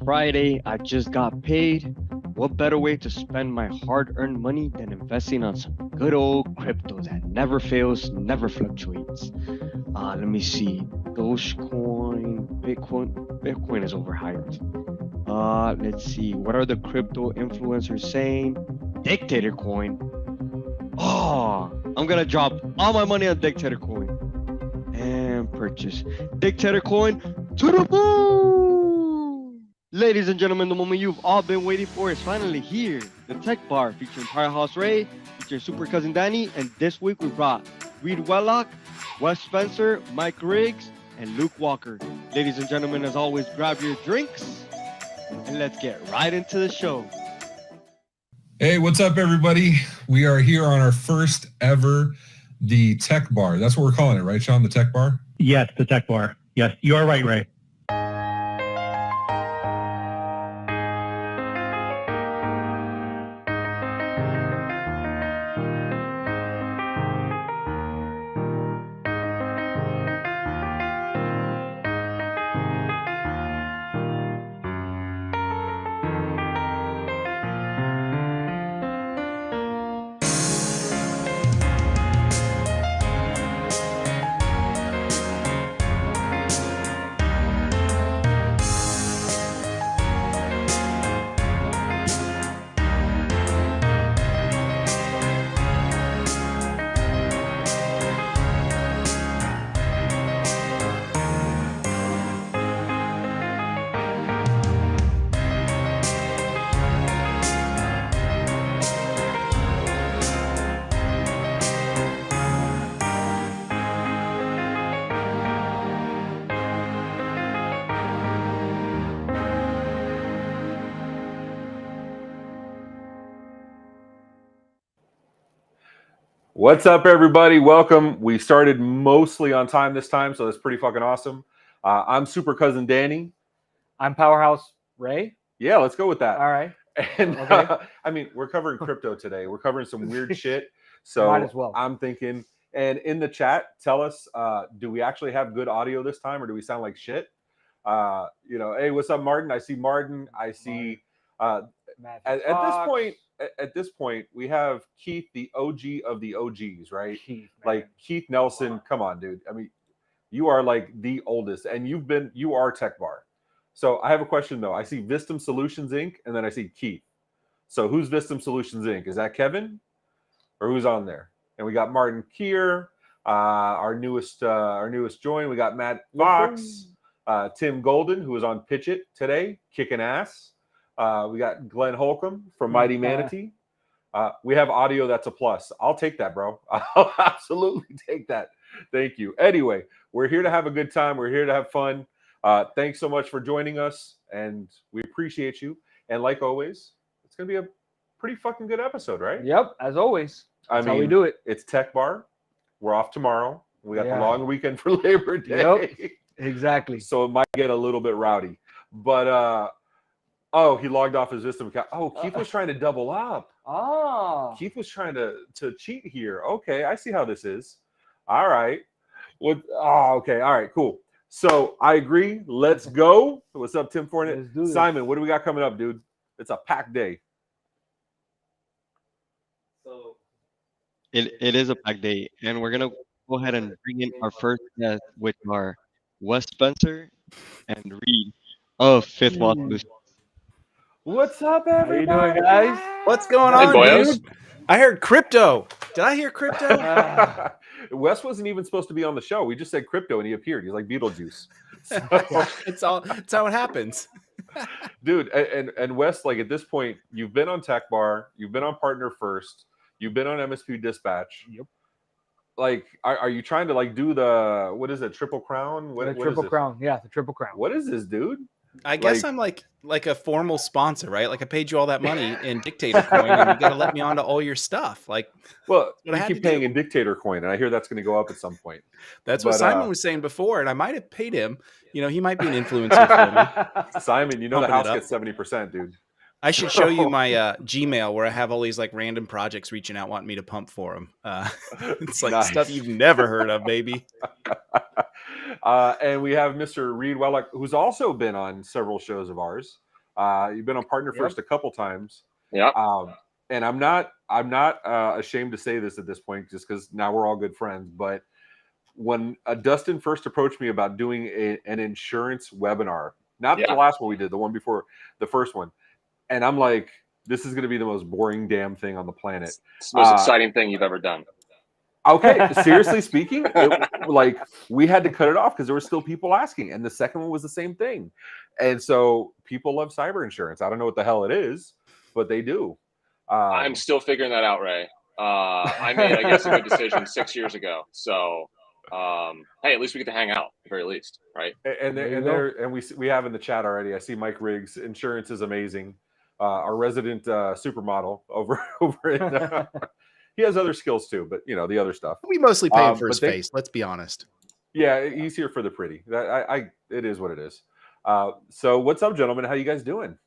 Friday. I just got paid. What better way to spend my hard-earned money than investing on some good old crypto that never fails, never fluctuates? Let me see. Dogecoin, Bitcoin. Bitcoin is overhyped. Let's see. What are the crypto influencers saying? Dictator Coin. Oh, I'm gonna drop all my money on Dictator Coin and purchase Dictator Coin to the moon. Ladies and gentlemen, the moment you've all been waiting for is finally here. The Tech Bar featuring Powerhouse Ray, featuring Super Cousin Danny, and this week we brought Reid Wellock, Wes Spencer, Mike Riggs, and Luke Walker. Ladies and gentlemen, as always, grab your drinks and let's get right into the show. Hey, what's up, everybody? We are here on our first ever The Tech Bar. That's what we're calling it, right, Sean? The Tech Bar? Yes, the Tech Bar. Yes, you are right, Ray. What's up, everybody? Welcome. We started mostly on time this time, so that's pretty fucking awesome. I'm Super Cousin Danny. I'm Powerhouse Ray. Yeah, let's go with that. All right. And Okay. I mean, we're covering crypto today. We're covering some weird shit. So Might as well. I'm thinking, and in the chat, tell us, do we actually have good audio this time, or do we sound like shit? Hey, what's up, Martin? I see Martin. I see. At this point, we have Keith, the OG of the OGs, right? Keith Nelson. Come on, dude. I mean, you are like the oldest, and you are Tech Bar. So I have a question though. I see Vistum Solutions Inc. and then I see Keith. So who's Vistum Solutions Inc.? Is that Kevin, or who's on there? And we got Martin Kier, our newest join. We got Matt Fox, Tim Golden, who was on Pitch It today, kicking ass. We got Glenn Holcomb from Mighty Manatee. We have audio that's a plus. I'll take that, bro. I'll absolutely take that. Thank you. Anyway, we're here to have a good time. We're here to have fun. Thanks so much for joining us, and we appreciate you. And like always, it's going to be a pretty fucking good episode, right? Yep, as always. That's how we do it. It's Tech Bar. We're off tomorrow. We got the long weekend for Labor Day. Yep, exactly. So it might get a little bit rowdy. But oh, he logged off his Vistum account. Oh, Keith was trying to double up. Oh. Keith was trying to cheat here. Okay, I see how this is. All right. Okay. All right, cool. So I agree. Let's go. What's up, Tim Fournette? Let's do this. Simon, what do we got coming up, dude? It's a packed day. So it is a packed day, and we're gonna go ahead and bring in our first guest, which are Wes Spencer and Reid of FifthWall Solutions. What's up, everybody? How you doing, guys? What's going on, dude? I heard crypto. Did I hear crypto? Wes wasn't even supposed to be on the show. We just said crypto, and he appeared. He's like Beetlejuice. So, it's how it happens. Dude, and Wes, like at this point, you've been on Tech Bar, you've been on Partner First, you've been on MSP Dispatch. Yep. Like, are you trying to like do the Triple Crown? The Triple Crown. Yeah, the Triple Crown. What is this, dude? I guess I'm like a formal sponsor, right? Like I paid you all that money in Dictator Coin, and you got to let me onto all your stuff. Like, well, you keep paying in Dictator Coin, and I hear that's going to go up at some point. That's what Simon was saying before, and I might have paid him. You know, he might be an influencer for me. Simon, you know the house gets 70%, dude. I should show you my Gmail where I have all these like random projects reaching out, wanting me to pump for them. It's like stuff you've never heard of, baby. And we have Mr. Reid Wellock, who's also been on several shows of ours. You've been on Partner First a couple times. Yeah. And I'm not ashamed to say this at this point, just because now we're all good friends. But when Dustin first approached me about doing an insurance webinar, not the last one we did, the one before the first one, and I'm like, this is going to be the most boring damn thing on the planet. It's the most exciting thing you've ever done. Okay, seriously speaking, like we had to cut it off because there were still people asking, and the second one was the same thing. And so people love cyber insurance. I don't know what the hell it is, but they do. I'm still figuring that out, Ray. I made, I guess, a good decision 6 years ago. So, hey, at least we get to hang out, at the very least, right? And we have in the chat already. I see Mike Riggs. Insurance is amazing. Our resident supermodel over it. He has other skills too, but the other stuff. We mostly pay him for his face. Let's be honest. Yeah, he's here for the pretty. It is what it is. So what's up, gentlemen? How you guys doing?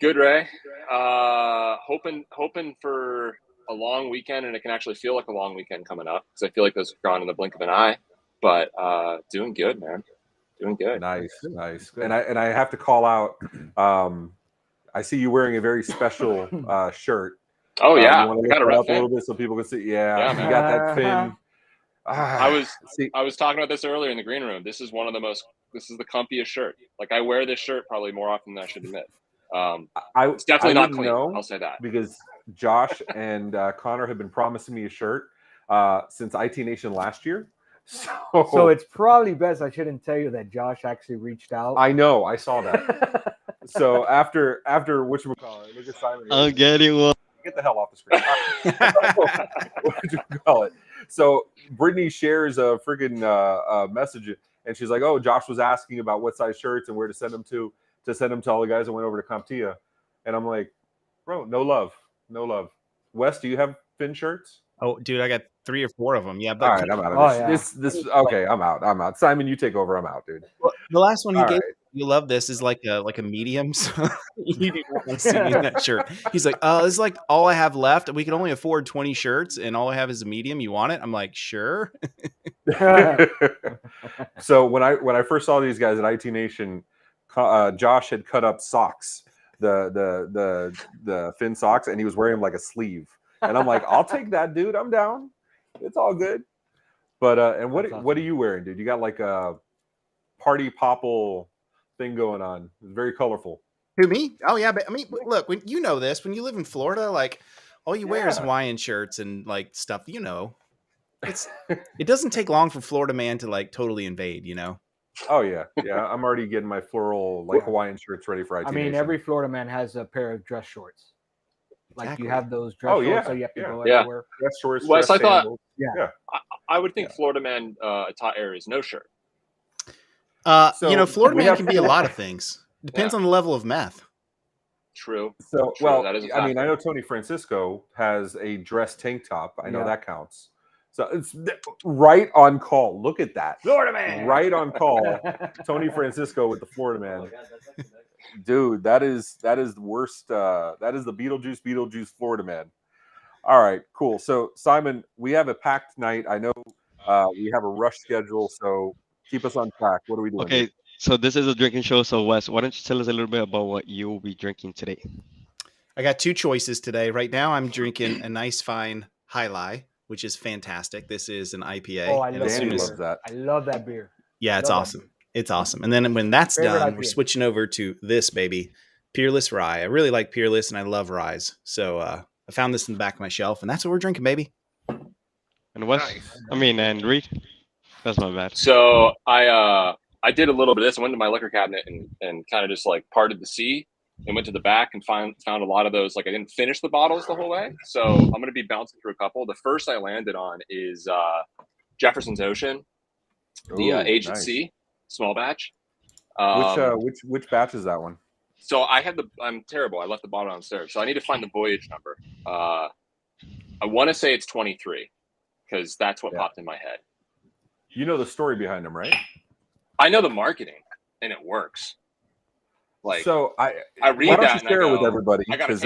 Good, Ray. Hoping for a long weekend, and it can actually feel like a long weekend coming up because I feel like those have gone in the blink of an eye. But doing good, man. Doing good. Nice. And I have to call out. I see you wearing a very special shirt. Oh yeah, I got to up a little bit so people can see. Yeah, you got that fin. I was talking about this earlier in the green room. This is this is the comfiest shirt. Like I wear this shirt probably more often than I should admit. It's definitely not clean. I'll say that because Josh and Connor have been promising me a shirt since IT Nation last year. So it's probably best I shouldn't tell you that Josh actually reached out. I know, I saw that. So after whatchamacallit, look at Simon. I'm getting one. Get the hell off the screen. Whatchamacallit. So Brittany shares a freaking message, and she's like, "Oh, Josh was asking about what size shirts and where to send them to send them to all the guys that went over to CompTIA." And I'm like, "Bro, no love. Wes, do you have Finn shirts?" Oh, dude, I got 3 or 4 of them. Yeah, but all right, I'm out of this. Yeah. This okay, I'm out. Simon, you take over. I'm out, dude. Well, the last one he gave. You love this is like a medium, so you didn't want to see me in that shirt. He's like, this is like all I have left. We can only afford 20 shirts, and all I have is a medium. You want it? I'm like, sure. So when I first saw these guys at IT Nation, Josh had cut up socks, the Finn socks, and he was wearing them like a sleeve. And I'm like, I'll take that, dude. I'm down. It's all good. But and what are you wearing, dude? You got like a party popple thing going on. It's very colorful. Who, me? Oh yeah, but I mean, look, when you know this, when you live in Florida, like all you wear is Hawaiian shirts and like stuff. It doesn't take long for Florida man to like totally invade. Oh yeah. I'm already getting my floral like Hawaiian shirts ready for IT. I mean, every Florida man has a pair of dress shorts. Like you have those dress shorts, so you have to go everywhere. Dress shorts. Wes, I thought. Yeah. I would think Florida man attire is no shirt. Florida man can be a lot of things. Depends on the level of meth. True. So, well, that is a fact. I mean, I know Tony Francisco has a dress tank top. I know that counts. So it's right on call. Look at that. Florida man. Right on call. Tony Francisco with the Florida man. Dude, that is the worst. That is the Beetlejuice Florida man. All right, cool. So Simon, we have a packed night. I know we have a rush schedule, so keep us on track. What are we doing? Okay, so this is a drinking show. So Wes, why don't you tell us a little bit about what you will be drinking today? I got 2 choices today. Right now, I'm drinking a nice fine High Life, which is fantastic. This is an IPA. Oh, I love that. I love that beer. Yeah, it's awesome. It's awesome. And then when that's done, we're switching over to this baby, Peerless Rye. I really like Peerless, and I love ryes. So I found this in the back of my shelf, and that's what we're drinking, baby. And Wes, and Reid. That's my bad. So I did a little bit of this. I went to my liquor cabinet and kind of just like parted the sea and went to the back and found a lot of those. Like I didn't finish the bottles the whole way, so I'm going to be bouncing through a couple. The first I landed on is Jefferson's Ocean, the aged at sea. Small batch. Which batch is that one? So I'm terrible. I left the bottle downstairs. So I need to find the voyage number. I want to say it's 23 because that's what popped in my head. You know the story behind them, right? I know the marketing and it works. Like, so I read why don't that you share it with everybody because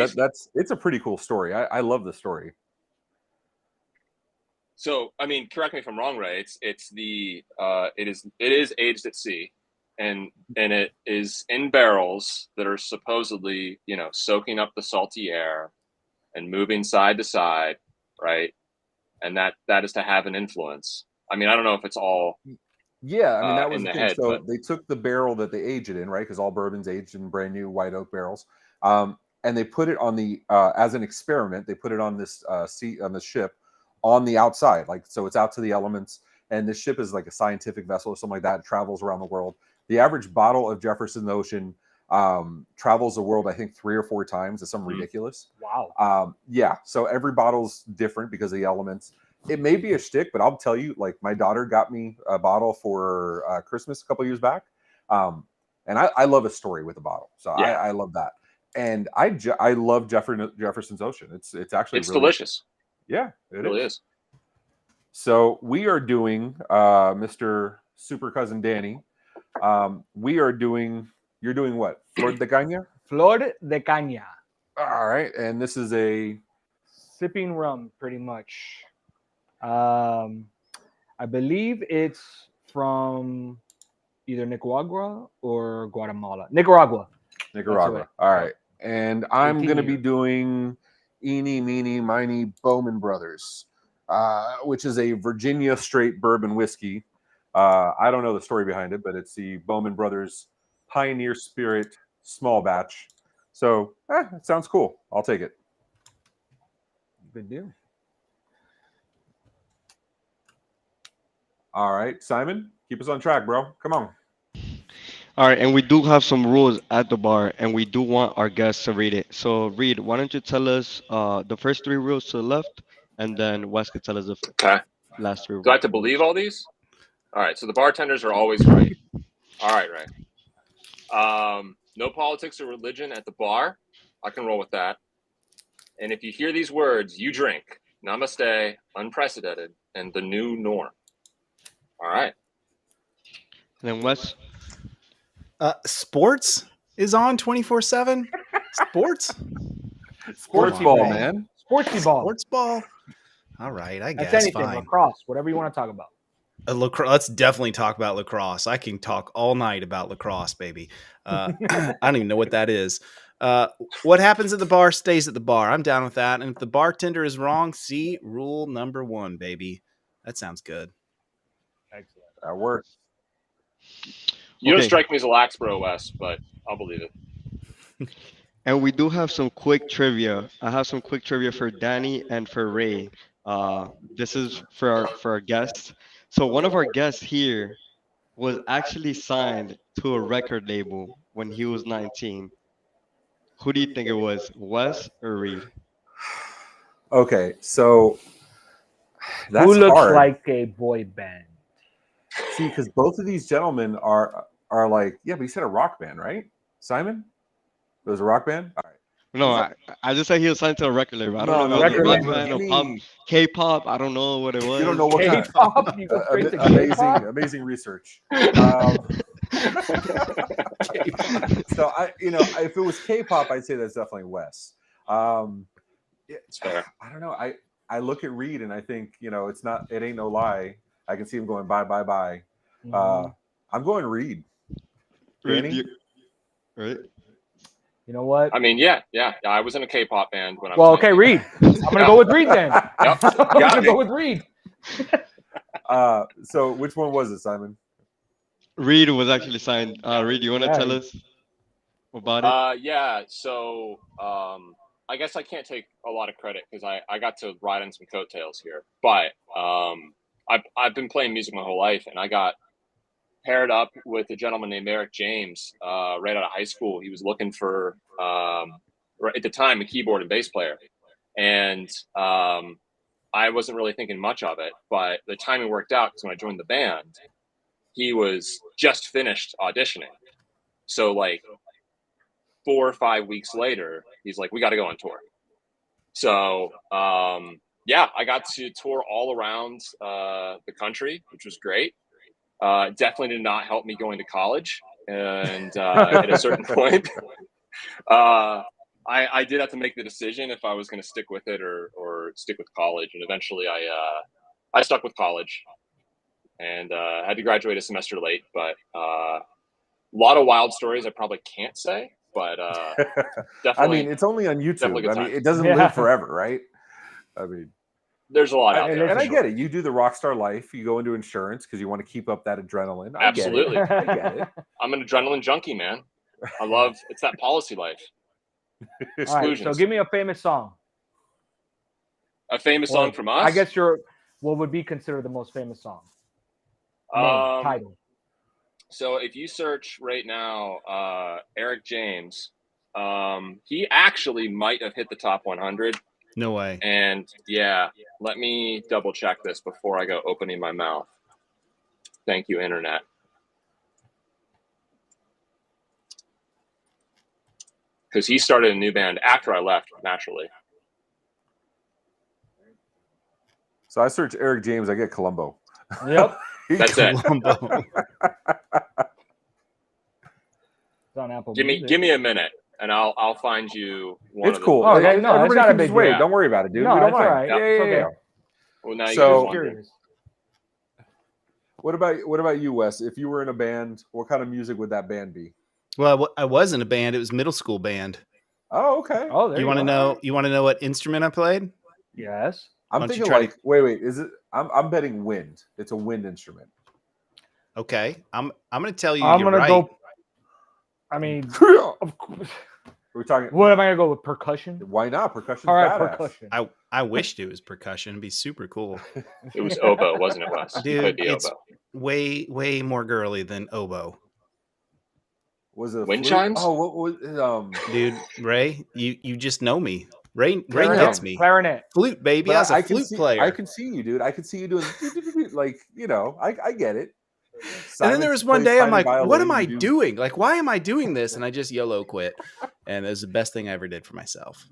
it's a pretty cool story. I love the story. So, I mean, correct me if I'm wrong, Ray. It is aged at sea. and it is in barrels that are supposedly, soaking up the salty air and moving side to side, right? And that is to have an influence. I mean, I don't know if it's all Yeah, I mean that was in the the thing. head, So but they took the barrel that they aged it in, right? Because all bourbon's aged in brand new white oak barrels, and they put it on the as an experiment. They put it on this seat on the ship on the outside, like so it's out to the elements. And this ship is like a scientific vessel or something like that. It travels around the world. The average bottle of Jefferson's Ocean travels the world, I think 3 or 4 times. It's something ridiculous. Wow. Yeah. So every bottle's different because of the elements. It may be a shtick, but I'll tell you, like my daughter got me a bottle for Christmas a couple years back. And I love a story with a bottle. So Yeah. I love that. And I love Jefferson's Ocean. It's actually it's really delicious. Yeah, It really is. So we are doing Mr. Super Cousin Danny. You're doing what? Flor de Caña? Flor de Caña. All right. And this is a Sipping rum, pretty much. I believe it's from either Nicaragua or Guatemala. Nicaragua. Nicaragua. All right. And I'm going to be doing Eeny, Meeny, Miny, Bowman Brothers, which is a Virginia straight bourbon whiskey. I don't know the story behind it, but it's the Bowman Brothers Pioneer Spirit small batch. So it sounds cool. I'll take it. Good deal. All right, Simon, keep us on track, bro. Come on. All right, and we do have some rules at the bar, and we do want our guests to read it. So, Reed, why don't you tell us the first 3 rules to the left, and then Wes could tell us the Okay. last 3 rules. Do I have to believe all these? All right. So the bartenders are always right. All right, right. No politics or religion at the bar. I can roll with that. And if you hear these words, you drink. Namaste, unprecedented, and the new norm. All right. And then Wes. Sports is on 24/7. Sports. Sports Sportsy ball, ball. man. Sportsy ball. Sports ball. All right, I That's guess anything. fine. Lacrosse, whatever you want to talk about. Lacrosse. Let's definitely talk about lacrosse. I can talk all night about lacrosse, baby. I don't even know what that is. What happens at the bar stays at the bar. I'm down with that. And if the bartender is wrong, see rule number 1, baby. That sounds good. Excellent. That works. You Okay. don't strike me as a lax bro, Wes, but I'll believe it. And we do have some quick trivia. I have some quick trivia for Danny and for Ray. This is for our guests. So one of our guests here was actually signed to a record label when he was 19. Who do you think it was, Wes or Reed? Okay, so that's Who looks hard. like a boy band? See, because both of these gentlemen are like, yeah, but you said a rock band, right, Simon? It was a rock band. All right. No, I just said he was signed to a record label. I don't know if it record was rock label. band or pop, K-pop. I don't know what it was. You don't know what kind of K-pop? You go straight to K-pop? amazing research. So if it was K-pop, I'd say that's definitely Wes. It's fair. I don't know. I look at Reed and I think, it ain't no lie. I can see him going bye, bye, bye. I'm going Reed. Danny? Right? You know what? I mean, yeah. I was in a K-pop band when I was. Well, okay, 19. Reed. I'm gonna go with Reed then. Yep. I'm gonna go with Reed. So which one was it, Simon? Reed was actually signed. Reed, you want to tell us about it? Yeah. So I guess I can't take a lot of credit because I got to ride on some coattails here, but I've been playing music my whole life, and I got paired up with a gentleman named Eric James right out of high school. He was looking for at the time a keyboard and bass player, and I wasn't really thinking much of it, but the timing worked out because when I joined the band, he was just finished auditioning. So like 4 or 5 weeks later, he's like, we got to go on tour. So yeah, I got to tour all around the country, which was great. Definitely did not help me going to college. And at a certain point, I did have to make the decision if I was going to stick with it or stick with college. And eventually I stuck with college and had to graduate a semester late. But lot of wild stories I probably can't say, but definitely. I mean, it's only on YouTube. I mean, it doesn't live forever, right? I mean, there's a lot out there. And I get it. You do the rock star life. You go into insurance because you want to keep up that adrenaline. Absolutely. I get it. I'm an adrenaline junkie, man. I love it's that policy life. All right, so give me a famous song. A famous song from us? I guess what would be considered the most famous song? Title. So if you search right now, Eric James, he actually might have hit the top 100. No way. And yeah, let me double check this before I go opening my mouth. Thank you, Internet. Because he started a new band after I left, naturally. So I search Eric James, I get Columbo. Yep. That's it. It's on Apple Music. Give me a minute, and I'll find you one. It's cool. Oh, okay, no, it's not a big deal. Wait, don't worry about it, dude. No, we don't that's mind. all right. Yeah. Well, now So- you're Curious. What about you, Wes? If you were in a band, what kind of music would that band be? Well, I was in a band. It was middle school band. Oh, okay. Oh, there You want to know? You want to know what instrument I played? Yes. I'm Why don't you thinking try like, wait, is it? I'm betting wind. It's a wind instrument. Okay, I'm going to tell you. I'm you're gonna right. go. I mean, of course. We're talking. What am I gonna go with? Percussion. Why not percussion? All right, badass. percussion. I wished it was percussion. It'd be super cool. It was oboe, wasn't it, Wes? Dude, it's way more girly than oboe. Was it Wind flute? chimes? Oh, what was Dude, Ray, you just know me. Ray Clarinet. gets me. Clarinet. Flute, baby. But I was a I can flute see, player. I can see you, dude. I could see you doing like, I get it. And then there was one plays day I'm tiny like, what violin, am I you do- doing? Like, why am I doing this? And I just YOLO quit. And it was the best thing I ever did for myself.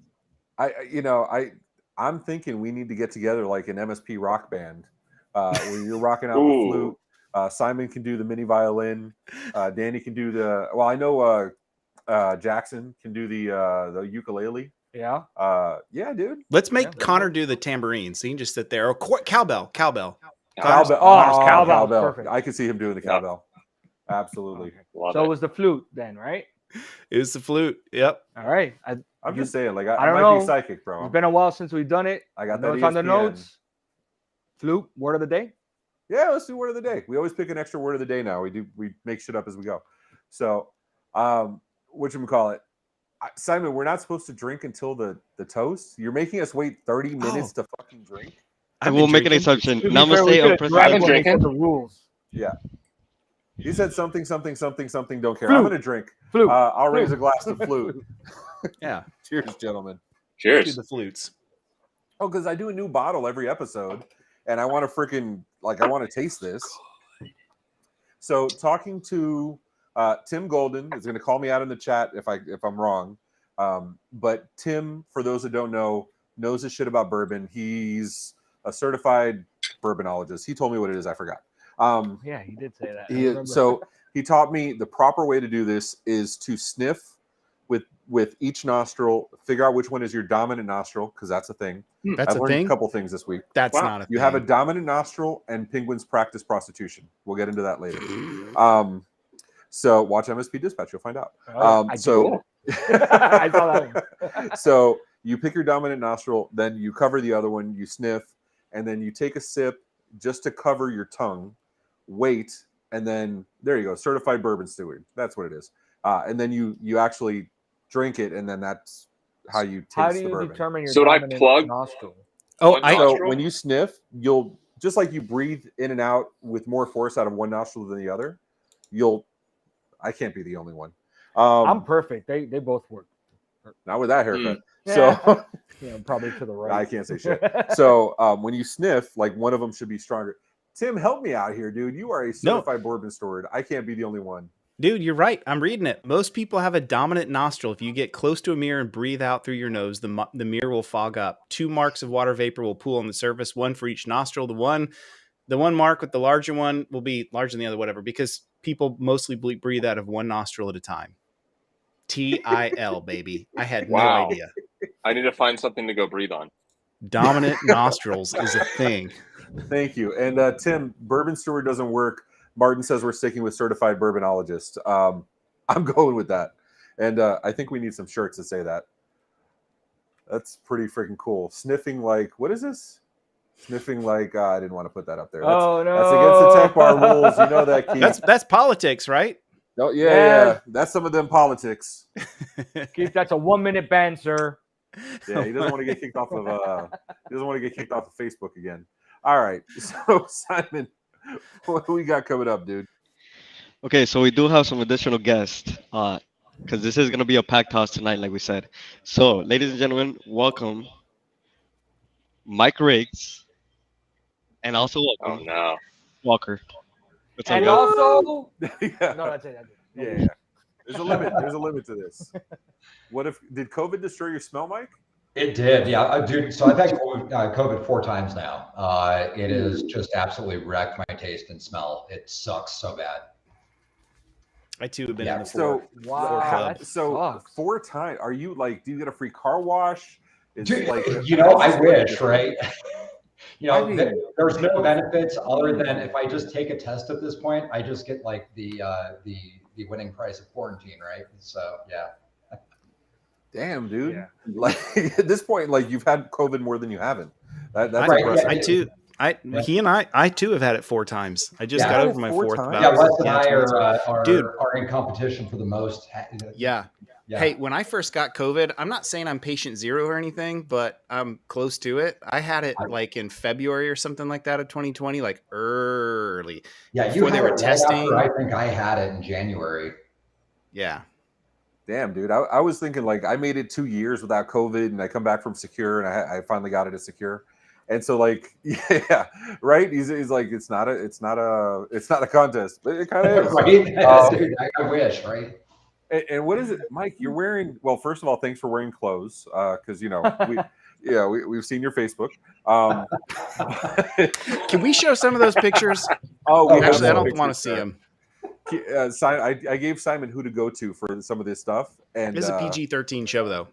I'm thinking we need to get together like an MSP rock band where you're rocking out the Ooh. flute. Simon can do the mini violin. Danny can do I know Jackson can do the ukulele. Yeah. Yeah, dude. Let's make Connor do the tambourine. So you can just sit there. Or cowbell. Cowbell. Oh, cowbell. Perfect. I could see him doing the cowbell. Absolutely. Love So it. it was the flute then, right? It was the flute. Yep. All right. I'm just saying, like, I I don't might know. be psychic, bro. It's been a while since we've done it. I got Notes that on the ESPN. notes. Flute. Word of the day. Yeah, let's do word of the day. We always pick an extra word of the day now. We make shit up as we go. So, whatchamacallit? Simon, we're not supposed to drink until the toast. You're making us wait 30 minutes to fucking drink. I will make an exception. To be fair, we Namaste, could've Empress. tried been when we drinking. put the rules. Yeah. You said something, don't care. Flute. I'm going to drink. Flute. I'll raise Flute. a glass to flute. Yeah. Cheers, gentlemen. Do Cheers. the flutes. Oh, because I do a new bottle every episode, and I want to I want to taste this. So, talking to Tim Golden is going to call me out in the chat if I'm wrong. But Tim, for those that don't know, knows his shit about bourbon. He's a certified bourbonologist. He told me what it is. I forgot. Yeah, he did say that. I remember. So he taught me the proper way to do this is to sniff with each nostril, figure out which one is your dominant nostril, because that's a thing. That's I've a learned thing. a couple things this week. That's Wow. not a thing. You have a dominant nostril, and penguins practice prostitution. We'll get into that later. So watch MSP Dispatch, you'll find out. I saw that one. So you pick your dominant nostril, then you cover the other one, you sniff, and then you take a sip just to cover your tongue, wait, and then there you go, certified bourbon steward. That's what it is. And then you actually drink it, and then that's how you taste How do the you bourbon. determine your So would I dominant plug- nostril? Oh, One I So nostril? when you sniff, you'll just like you breathe in and out with more force out of one nostril than the other. I can't be the only one. I'm perfect. They both work. Not with that haircut. Yeah. So Probably to the right. I can't say shit. So when you sniff, like one of them should be stronger. Tim, help me out here, dude. You are a certified bourbon steward. I can't be the only one. Dude, you're right. I'm reading it. Most people have a dominant nostril. If you get close to a mirror and breathe out through your nose, the mirror will fog up. 2 marks of water vapor will pool on the surface, 1 for each nostril. The one mark with the larger one will be larger than the other, whatever, because people mostly breathe out of one nostril at a time. TIL, baby. I had no Wow. idea. I need to find something to go breathe on. Dominant nostrils is a thing. Thank you. And Tim, bourbon steward doesn't work. Martin says we're sticking with certified bourbonologist. I'm going with that. And I think we need some shirts that say that. That's pretty freaking cool. Sniffing like, what is this? Sniffing like, I didn't want to put that up there. That's, Oh, no. That's against the tech bar rules. You know that, Keith. That's politics, right? Oh, yeah. That's some of them politics. Keith, that's a 1-minute ban, sir. Yeah, he doesn't want to get kicked off of he doesn't want to get kicked off of Facebook again. All right. So Simon, what do we got coming up, dude? Okay, so we do have some additional guests, because this is gonna be a packed house tonight, like we said. So, ladies and gentlemen, welcome Mike Riggs, and also Oh welcome no. Walker. What's up, And guys? also, Yeah. no, that's it. Yeah. There's a limit. There's a limit to this. What if did COVID destroy your smell, Mike? It did, yeah, dude. So I've had COVID 4 times now. It has just absolutely wrecked my taste and smell. It sucks so bad. I too have been Yeah, in the So Wow. that so sucks. 4 times. Are you like? Do you get a free car wash? Is Dude, like I wish, right? I mean, there's no benefits other than if I just take a test at this point, I just get like the winning price of quarantine, right? So yeah. Damn, dude. Yeah. Like at this point, like you've had COVID more than you haven't. That's Right, impressive. I too. He and I too have had it 4 times. I just Yeah. got over my 4 4th times? bout. Yeah, Wes and Yeah, I 2 months ago. Dude. are in competition for the most. Yeah. Hey, when I first got COVID, I'm not saying I'm patient 0 or anything, but I'm close to it. I had it like in February or something like that of 2020, like early. Yeah, you before had they were it right testing. after I think I had it in January. Yeah. Damn, dude. I was thinking like I made it 2 years without COVID, and I come back from Secure, and I finally got it at Secure, and so like yeah, right. He's like it's not a contest, but it kind of is. Right? Dude, I wish, right? And what is it, Mike? You're wearing. Well, first of all, thanks for wearing clothes, because we've seen your Facebook. Can we show some of those pictures? We have Actually, I some don't want to pictures see there. them. I gave Simon who to go to for some of this stuff, and It's a PG-13 show, though.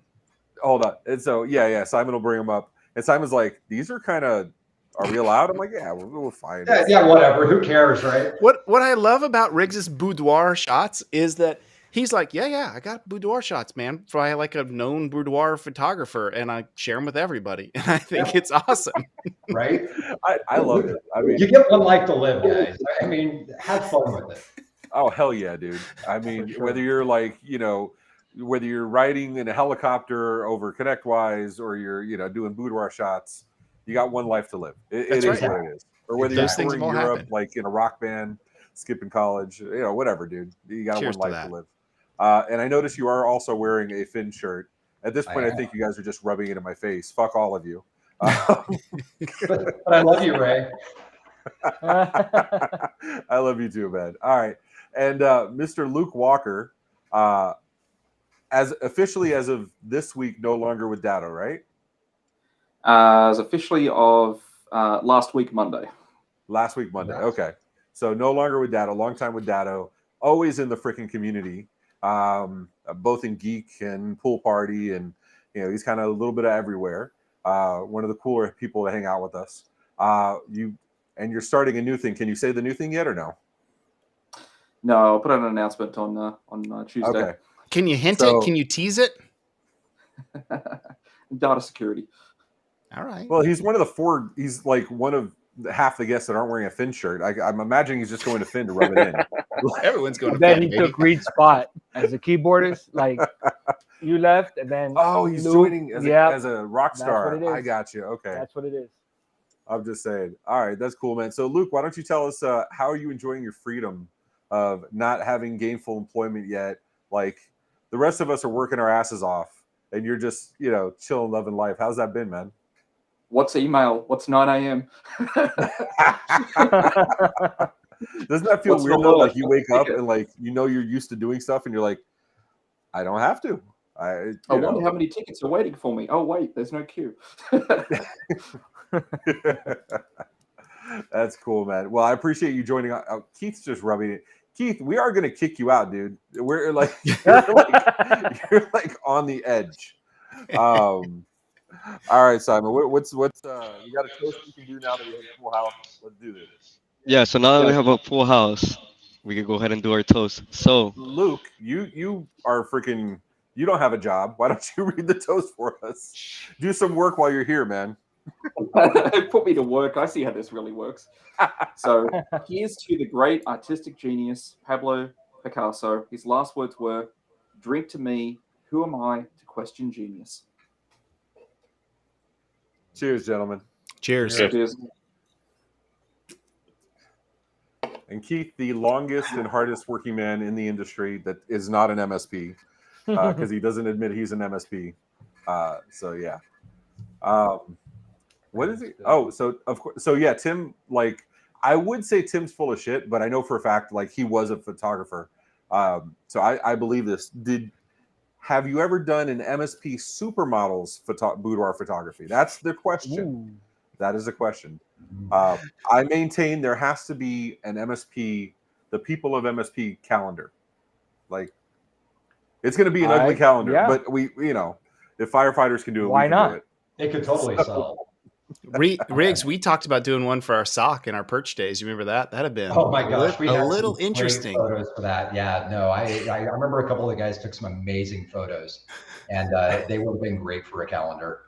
hold on. And so yeah, Simon will bring them up, and Simon's like, "These are kind of, are we allowed?" I'm like, "Yeah, we're fine." Yeah, whatever. Who cares, right? What I love about Riggs's boudoir shots is that he's like, yeah, I got boudoir shots, man. So I like a known boudoir photographer, and I share them with everybody, and I think it's awesome. Right? I love it. I mean, You get one life to live, guys. I mean, have fun with it. oh hell yeah, dude. I mean, sure. whether you're like, whether you're riding in a helicopter over ConnectWise or you're, doing boudoir shots, you got one life to live. It That's is right. what it is. Or whether Those you're things touring will Europe, happen. like in a rock band, skipping college, whatever, dude. You got Cheers one to life to that. live. And I noticed you are also wearing a Finn shirt. At this point, I am. think you guys are just rubbing it in my face. Fuck all of you. But I love you, Ray. I love you too, man. All right. And Mr. Luke Walker, as officially as of this week, no longer with Datto, right? As officially of last week, Monday. Last week, Monday. Yes. Okay. So no longer with Datto, long time with Datto, always in the freaking community, both in geek and pool party. And, he's kind of a little bit of everywhere. One of the cooler people to hang out with us. You're starting a new thing. Can you say the new thing yet or no? No, I'll put out an announcement on Tuesday. Okay. Can you hint So- it? Can you tease it? Data security. All right. Well, he's one of the 4. He's like one of half the guests that aren't wearing a Finn shirt. I'm imagining he's just going to Finn to rub it in. Everyone's going to Then bed, he baby. took Reid's spot as a keyboardist. Like you left, and then Oh, he's Luke, joining as yep, a rock that's star. what it is. I got you. Okay. that's what it is. I'm just saying. All right, that's cool, man. So, Luke, why don't you tell us how are you enjoying your freedom of not having gainful employment yet? Like the rest of us are working our asses off, and you're just, chilling, loving life. How's that been, man? What's email? What's 9 a.m.? Doesn't that feel What's weird the though? law? Like you wake up and like you're used to doing stuff, and you're like, I don't have to. I wonder how many tickets are waiting for me. Oh wait, there's no queue. That's cool, man. Well, I appreciate you joining. Keith's just rubbing it. Keith, we are going to kick you out, dude. We're like, you're like on the edge. All right, Simon. What's you got a toast you can do now that we have a full house? Let's do this. Yeah, so now that we have a full house, We could go ahead and do our toast. So, Luke, you are freaking. You don't have a job. Why don't you read the toast for us? Do some work while you're here, man. Put me to work. I see how this really works. So here's to the great artistic genius, Pablo Picasso. His last words were, "Drink to me. Who am I to question genius?" Cheers, gentlemen. Cheers. Cheers. And Keith, the longest and hardest working man in the industry that is not an MSP, because he doesn't admit he's an MSP. So yeah. What is it? Oh, so of course. So yeah, Tim. Like, I would say Tim's full of shit, but I know for a fact like he was a photographer. So I believe this. Have you ever done an MSP supermodels boudoir photography? That's the question. Ooh. That is the question. I maintain there has to be an MSP, the people of MSP calendar. Like, it's going to be an ugly calendar, but we, if firefighters can do it, why not? Do it. It could totally sell. Riggs, we talked about doing one for our sock and our perch days. You remember that? That'd have been we had a little some interesting. Great photos for that. Yeah, no, I remember a couple of the guys took some amazing photos, and they would have been great for a calendar.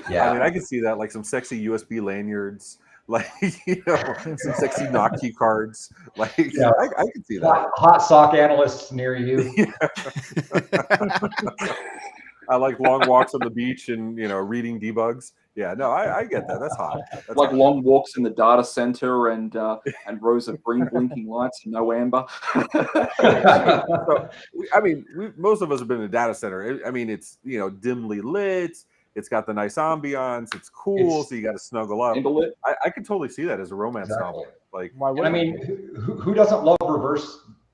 Yeah, I mean, I could see that, like some sexy USB lanyards, like some sexy Nokia cards. Like, I could see that. Hot sock analysts near you. I like long walks on the beach and reading debugs. Yeah, no, I get that. That's hot. That's like hot. long walks in the data center and rows of green blinking lights and no amber. So, I mean, most of us have been in a data center. I mean, it's dimly lit. It's got the nice ambiance. It's cool, so you got to snuggle up. I could totally see that as a romance novel. Like, I mean, who doesn't love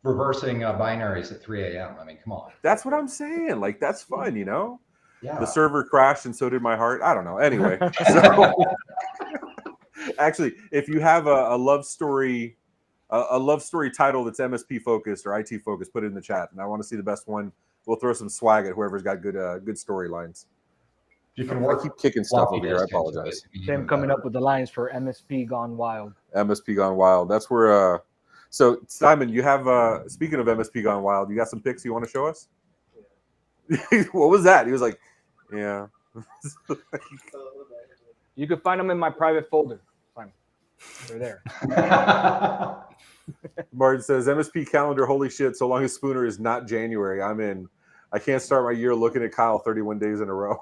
reversing binaries at 3 a.m.? I mean, come on. That's what I'm saying. Like, that's fun, Yeah. The server crashed and so did my heart. I don't know. Anyway, so actually, if you have a love story, title that's MSP focused or IT focused, put it in the chat, and I want to see the best one. We'll throw some swag at whoever's got good storylines. You can work. I keep kicking stuff over here. I apologize. Tim coming up with the lines for MSP Gone Wild. MSP Gone Wild. That's where. So Simon, you have. Speaking of MSP Gone Wild, you got some pics you want to show us? What was that? He was like, "Yeah." You can find them in my private folder. Fine. They're there. Martin says, MSP calendar, holy shit, so long as Spooner is not January, I'm in. I can't start my year looking at Kyle 31 days in a row.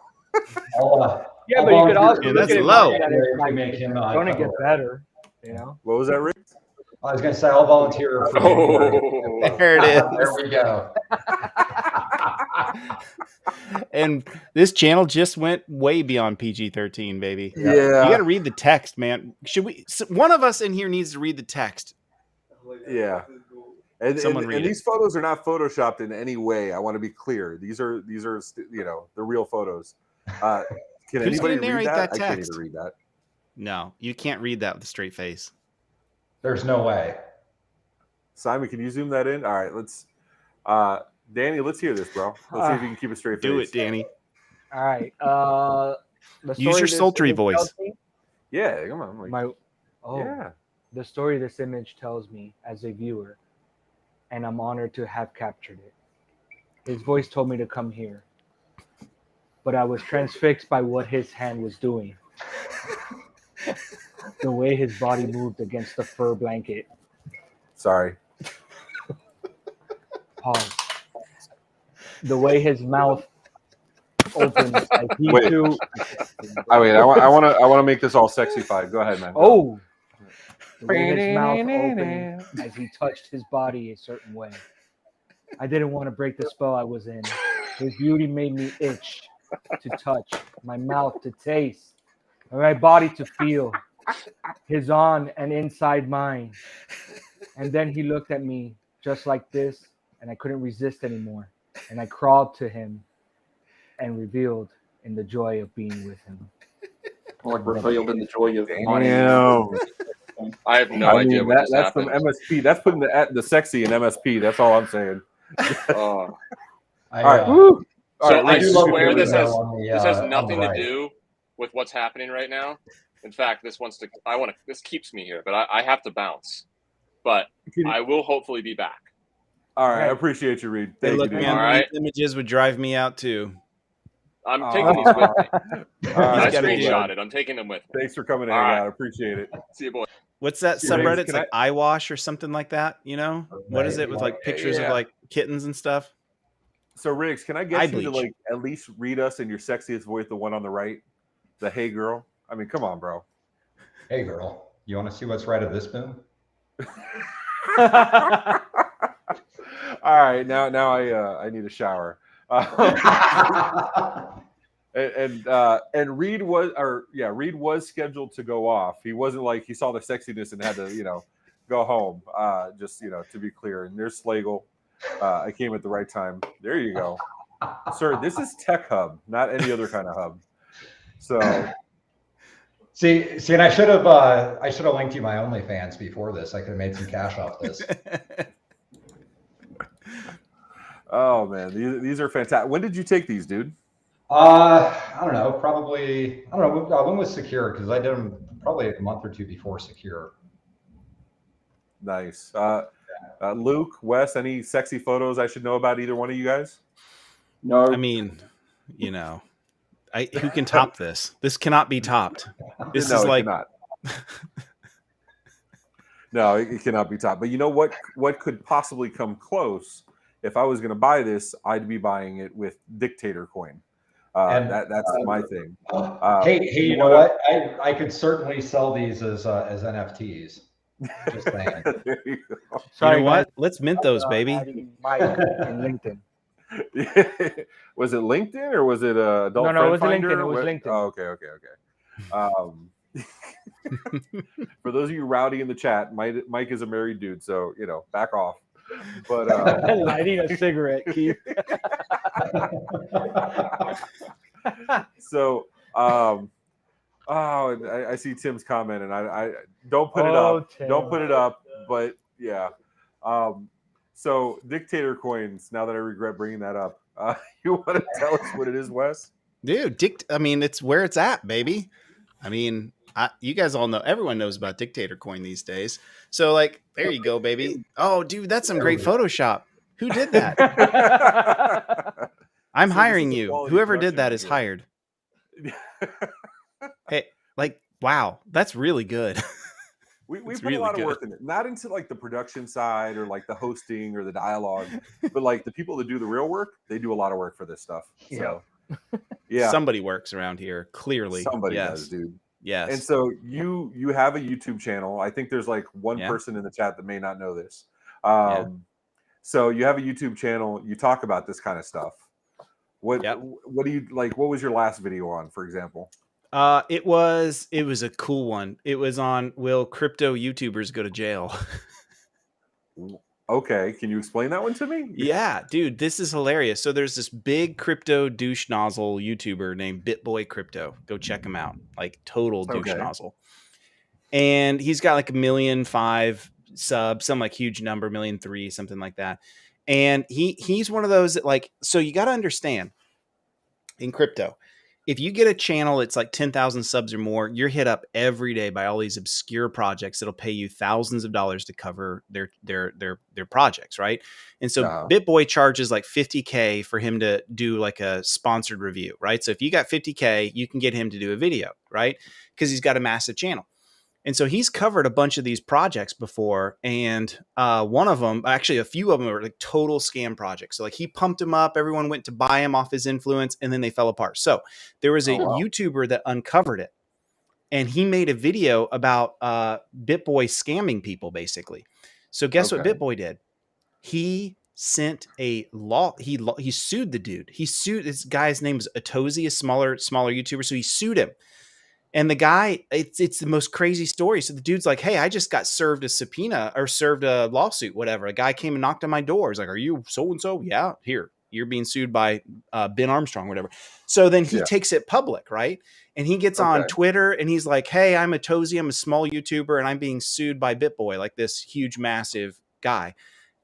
Yeah, but you could also that's low. Going to get better, What was that, Rick? I was going to say, I'll volunteer. There it is. There we go. And this channel just went way beyond PG-13, baby. Yeah. You got to read the text, man. One of us in here needs to read the text. Yeah. And these photos are not photoshopped in any way. I want to be clear. These are the real photos. Can anybody read that? I can't even read that. No, you can't read that with a straight face. There's no way. Simon, can you zoom that in? All right, let's. Danny, let's hear this, bro. Let's see if you can keep a straight face. Do it, Danny. All right. Use your sultry voice. Yeah, come on. Yeah. The story this image tells me as a viewer, and I'm honored to have captured it. His voice told me to come here, but I was transfixed by what his hand was doing. The way his body moved against the fur blanket. Sorry. Pause. The way his mouth opened. Like he too. I want to make this all sexified. Go ahead, man. Oh. The way his mouth opened as he touched his body a certain way. I didn't want to break the spell I was in. His beauty made me itch to touch, my mouth to taste, and my body to feel. His on and inside mine. And then he looked at me just like this, and I couldn't resist anymore. And I crawled to him and revealed in the joy of being with him. Like revealed in the joy of I have no idea what that's from MSP. That's putting the sexy in MSP. That's all I'm saying. All right. So I do love swear this has on nothing the to right. do with what's happening right now. In fact, this keeps me here, but I have to bounce. but I will hopefully be back. All right, I appreciate you, Reid. Hey, Thank look, you, dude. man, All right. these images would drive me out too. I'm taking these with me. I gotta do it. screenshotted. I'm taking them with me. Thanks for coming to All hang right. out. I appreciate it. See you, boys. What's that See you, Riggs. subreddit? It's Can like eyewash or something like that. You know, what is it with like pictures of like kittens and stuff? So, Riggs, can I get Eye you to bleach. like at least read us in your sexiest voice, the one on the right, the "Hey girl"? I mean, come on, bro. Hey girl, you want to see what's right of this spoon? All right, now I need a shower. And Reid was scheduled to go off. He wasn't like he saw the sexiness and had to go home. Just to be clear. And there's Slagle. I came at the right time. There you go, sir. This is Tech Hub, not any other kind of hub. So. See, and I should have linked you my OnlyFans before this. I could have made some cash off this. Oh man, these are fantastic. When did you take these, dude? I don't know. Probably I don't know. When was Secure? Because I did them probably a month or two before Secure. Nice. Luke, Wes, any sexy photos I should know about either one of you guys? No. I mean, who can top this? This cannot be topped. This is like no, it cannot be topped. But you know what? What could possibly come close? If I was going to buy this, I'd be buying it with Dictator Coin. That's my thing. Hey, you know what? I could certainly sell these as NFTs. Just saying. There you go. Sorry, what? Let's mint those, baby. Mike and LinkedIn. Was it LinkedIn or was it Adult No, Friend it was Finder? LinkedIn. It was LinkedIn. Oh, okay. For those of you rowdy in the chat, Mike is a married dude, so back off. But lighting a cigarette, Keith. So, I see Tim's comment, and I don't put it up. Tim. Don't put it up. But yeah. So Dictator Coins. Now that I regret bringing that up, you want to tell us what it is, Wes? Dude, it's where it's at, baby. I mean, you guys all know. Everyone knows about Dictator Coin these days. So, like, there you go, baby. Oh, dude, that's some great Photoshop. Who did that? I'm hiring you. Whoever did that is hired. Hey, like, wow, that's really good. We put really a lot of work in it. Not into like the production side or like the hosting or the dialogue, but like the people that do the real work, they do a lot of work for this stuff. So, yeah. Somebody works around here, clearly. Somebody does, dude. Yes. And so you have a YouTube channel. I think there's like one person in the chat that may not know this. So you have a YouTube channel. You talk about this kind of stuff. What do you like? What was your last video on, for example? It was a cool one. It was on will crypto YouTubers go to jail? Okay, can you explain that one to me? Yeah, dude, this is hilarious. So there's this big crypto douche nozzle YouTuber named BitBoy Crypto. Go check him out. Like total douche nozzle. And he's got like 1.5 million subs, some like huge number, 1.3 million, something like that. And he's one of those that like, so you got to understand in crypto, if you get a channel that's like 10,000 subs or more, you're hit up every day by all these obscure projects that'll pay you thousands of dollars to cover their projects, right? And so BitBoy charges like $50K for him to do like a sponsored review, right? So if you got $50K, you can get him to do a video, right? Because he's got a massive channel. And so he's covered a bunch of these projects before. And one of them, actually a few of them are like total scam projects. So like he pumped them up. Everyone went to buy him off his influence and then they fell apart. So there was a YouTuber that uncovered it. And he made a video about BitBoy scamming people basically. So guess what BitBoy did? He sent a law. He sued the dude. He sued this guy's name is Atozi, a smaller YouTuber. So he sued him. And the guy, it's the most crazy story. So the dude's like, hey, I just got served a subpoena or served a lawsuit, whatever. A guy came and knocked on my door. He's like, are you so-and-so? Yeah, here. You're being sued by Ben Armstrong, whatever. So then he takes it public, right? And he gets on Twitter and he's like, hey, I'm Atozi. I'm a small YouTuber and I'm being sued by BitBoy, like this huge, massive guy.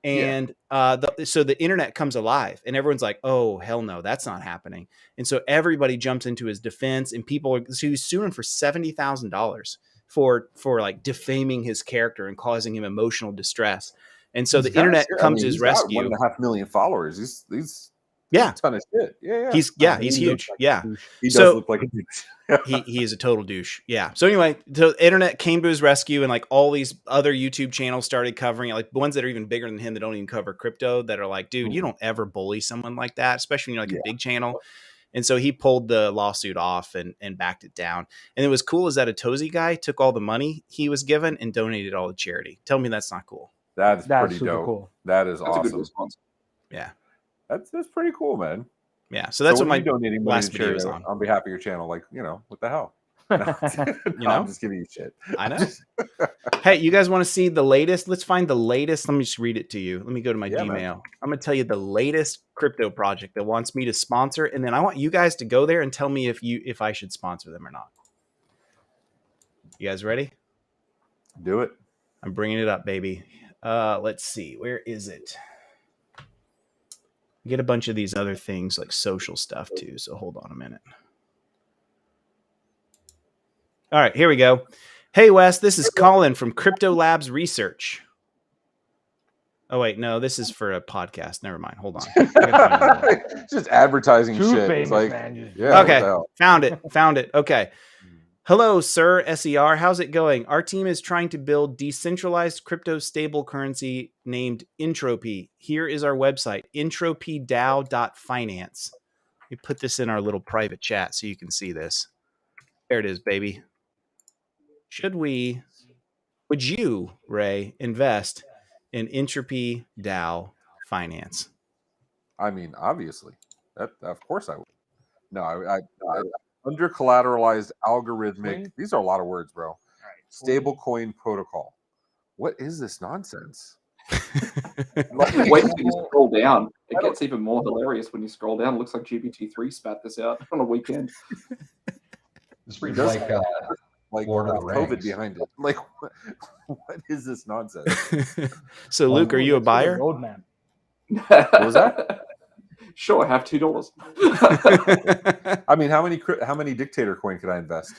And so the internet comes alive and everyone's like, oh, hell no, that's not happening. And so everybody jumps into his defense and so he's suing for $70,000 for like defaming his character and causing him emotional distress. And so He's the got internet shit. comes to he's his got rescue. 1.5 million followers. He's Yeah. a ton of shit. Yeah. He's He huge. looks like a Yeah. douche. He does So- look like a douche. he is a total douche. Yeah. So anyway, the internet came to his rescue, and like all these other YouTube channels started covering it, like the ones that are even bigger than him that don't even cover crypto, that are like, dude, you don't ever bully someone like that, especially when you're like a big channel. And so he pulled the lawsuit off and backed it down. And it was cool is that a Tozy guy took all the money he was given and donated all to charity. Tell me that's not cool. That's pretty super dope. cool. That is That's a good awesome. response. Yeah. That's pretty cool, man. Yeah. So that's So what when my you donating money last to video was charity on. on behalf of your channel, like, what the hell? No, You know? I'm just giving you shit. I know. Hey, you guys want to see the latest? Let's find the latest. Let me just read it to you. Let me go to my Yeah, Gmail. man. I'm going to tell you the latest crypto project that wants me to sponsor. And then I want you guys to go there and tell me if I should sponsor them or not. You guys ready? Do it. I'm bringing it up, baby. Let's see. Where is it? Get a bunch of these other things like social stuff too. So hold on a minute. All right, here we go. Hey, Wes, this is Colin from Crypto Labs Research. Oh, wait, no, this is for a podcast. Never mind. Hold on. I gotta find it. Just advertising Too shit. famous, It's like, man. Just- yeah. what Okay. the hell? Found it. Okay. Hello, sir, SER. How's it going? Our team is trying to build decentralized crypto stable currency named Entropy. Here is our website, entropydao.finance. We put this in our little private chat so you can see this. There it is, baby. Would you, Ray, invest in Entropy DAO Finance? I mean, obviously. Of course I would. No, I under collateralized algorithmic. These are a lot of words, bro. Stable coin protocol. What is this nonsense? Wait until you scroll down. It gets even more hilarious when you scroll down. It looks like GPT-3 spat this out on a weekend. This reads does- like Like Lord of the COVID Rings. behind it. Like, what is this nonsense? So, Luke, are you a Let's go to buyer? Roadmap. What was that? Sure, I have $2. I mean, how many Dictator coin could I invest?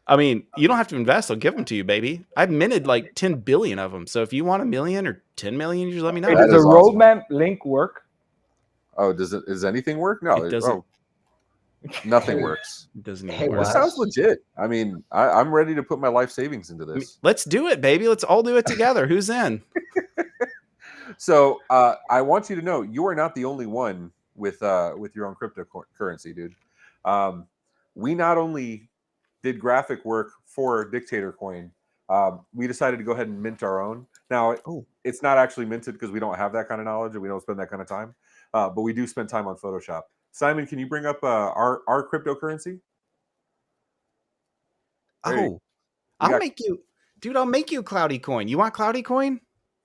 I mean, you don't have to invest. I'll give them to you, baby. I've minted like 10 billion of them. So if you want 1 million or 10 million, you just let me know. Hey, That does is the awesome. roadmap link work? Oh, does anything work? No, It doesn't. nothing works. It doesn't Hey, even work. This Wes. sounds legit. I mean, I'm ready to put my life savings into I mean, this. let's do it, baby. Let's all do it together. Who's in? So I want you to know you are not the only one with your own cryptocurrency, dude. We not only did graphic work for Dictator Coin, we decided to go ahead and mint our own. Now, it's not actually minted because we don't have that kind of knowledge and we don't spend that kind of time. But we do spend time on Photoshop. Simon, can you bring up our cryptocurrency? There you- I'll got- make you, dude. I'll make you Cloudy Coin. You want Cloudy Coin?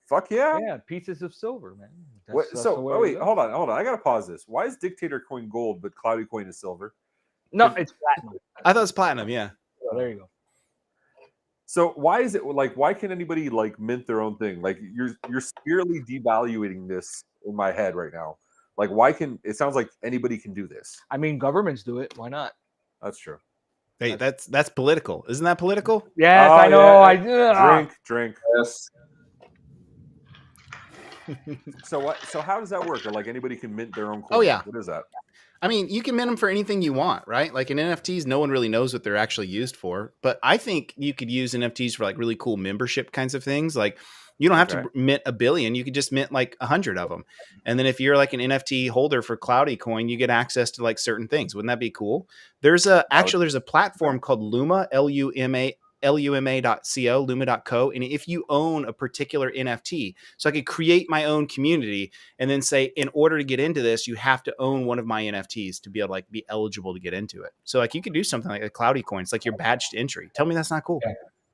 Fuck yeah. Yeah, pieces of silver, man. What, That's so, the way oh to wait, go. hold on. I gotta pause this. Why is Dictator Coin gold but Cloudy Coin is silver? No, it's platinum. I thought it was platinum. Yeah. Oh, there you go. So why is it like? Why can anybody like mint their own thing? Like you're severely devaluating this in my head right now. Like why can it sounds like anybody can do this? I mean, governments do it. Why not? That's true. Hey, that's political. Isn't that political? Yes, Oh, I know. yeah. I Drink. Yes. So what? So how does that work? Or like anybody can mint their own coin? Oh, yeah. What is that? I mean, you can mint them for anything you want, right? Like in NFTs, no one really knows what they're actually used for. But I think you could use NFTs for like really cool membership kinds of things. Like you don't have to mint 1 billion. You could just mint like 100 of them. And then if you're like an NFT holder for Cloudy Coin, you get access to like certain things. Wouldn't that be cool? There's a platform called Luma, luma.co, luma.co. And if you own a particular NFT, so I could create my own community and then say, in order to get into this, you have to own one of my NFTs to be able to like be eligible to get into it. So like you could do something like a Cloudy Coin. It's like your badged entry. Tell me that's not cool.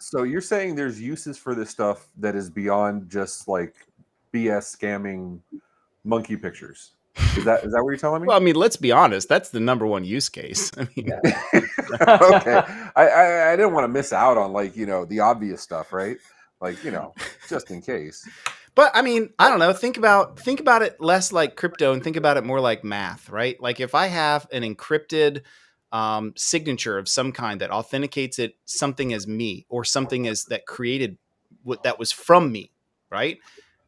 So you're saying there's uses for this stuff that is beyond just like BS scamming monkey pictures. Is that what you're telling me? Well, I mean, let's be honest. That's the number one use case. I mean, Okay. I didn't want to miss out on like, the obvious stuff, right? Like, just in case. but I mean, I don't know. Think about it less like crypto and think about it more like math, right? Like if I have an encrypted signature of some kind that authenticates it something as me or something as that created what that was from me, right?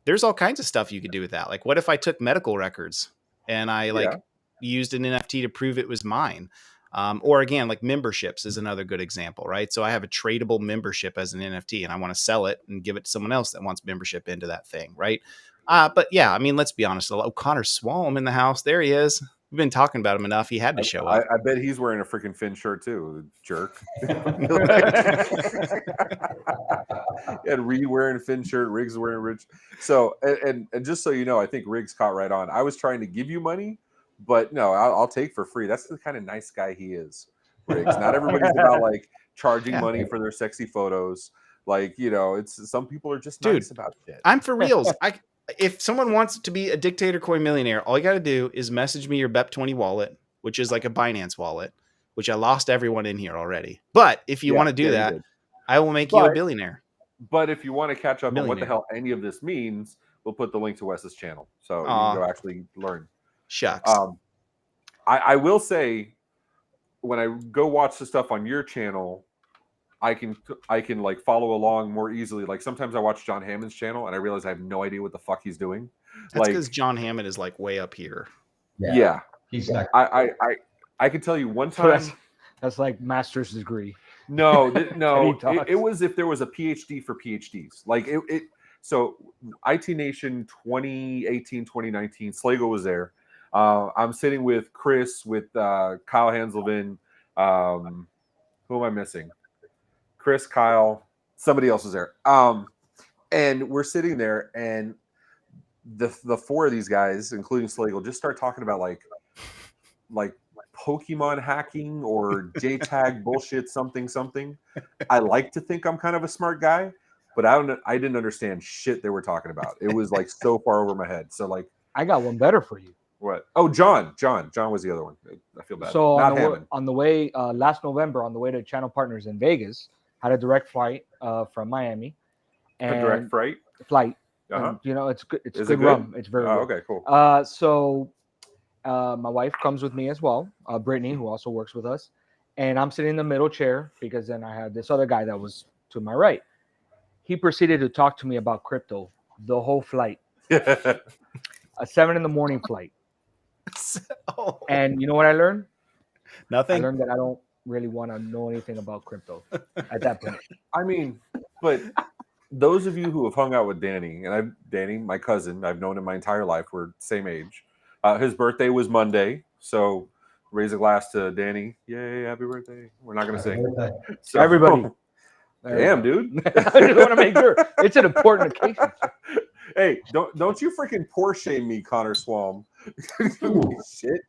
There's all kinds of stuff you could do with that. Like, what if I took medical records and I used an NFT to prove it was mine? Or again, like memberships is another good example, right? So I have a tradable membership as an NFT and I want to sell it and give it to someone else that wants membership into that thing, right? But yeah, I mean, let's be honest. Connor Swalm in the house. There he is. We've been talking about him enough. He had to show up. I bet he's wearing a freaking Finn shirt too, jerk. And Reid wearing a Finn shirt, Riggs wearing Rich. So and just so you know, I think Riggs caught right on. I was trying to give you money, but no, I'll take for free. That's the kind of nice guy he is, Riggs. Not everybody's about like charging money for their sexy photos. Like, you know, it's some people are just nice about it. I'm for reals. If someone wants to be a Dictator Coin millionaire, all you got to do is message me your BEP20 wallet, which is like a Binance wallet, which I lost everyone in here already. But if you want to do that, I will make you a billionaire. But if you want to catch up on what the hell any of this means, we'll put the link to Wes's channel. So you can go actually learn. Shucks. I will say, when I go watch the stuff on your channel, I can like follow along more easily. Like sometimes I watch John Hammond's channel and I realize I have no idea what the fuck he's doing. That's because John Hammond is like way up here. Yeah. He's not. I can tell you one time. That's like master's degree. No, it was if there was a PhD for PhDs. Like it. So IT Nation 2018, 2019, Slago was there. I'm sitting with Chris, with Kyle Hanselman. Who am I missing? Chris, Kyle, somebody else was there. And we're sitting there, and the four of these guys, including Slagle, just start talking about like Pokemon hacking or JTAG bullshit, something. I like to think I'm kind of a smart guy, but I didn't understand shit they were talking about. It was like so far over my head. So like, I got one better for you. What? Oh, John was the other one. I feel bad. So on the way last November, on the way to Channel Partners in Vegas, had a direct flight from Miami. And a direct flight. And, you know, it's good. It's Is good it good? rum. It's very good. Okay, cool. So my wife comes with me as well, Brittany, who also works with us, and I'm sitting in the middle chair because then I had this other guy that was to my right. He proceeded to talk to me about crypto the whole flight. A 7 a.m. flight. And you know what I learned? Nothing. I learned that I don't really want to know anything about crypto at that point. I mean, but those of you who have hung out with Danny, and Danny, my cousin, I've known him my entire life. We're same age. His birthday was Monday, so raise a glass to Danny. Yay, happy birthday. We're not going to sing. So, everybody. Damn, dude. I just want to make sure. It's an important occasion. Hey, don't you freaking poor shame me, Connor Swalm. Shit.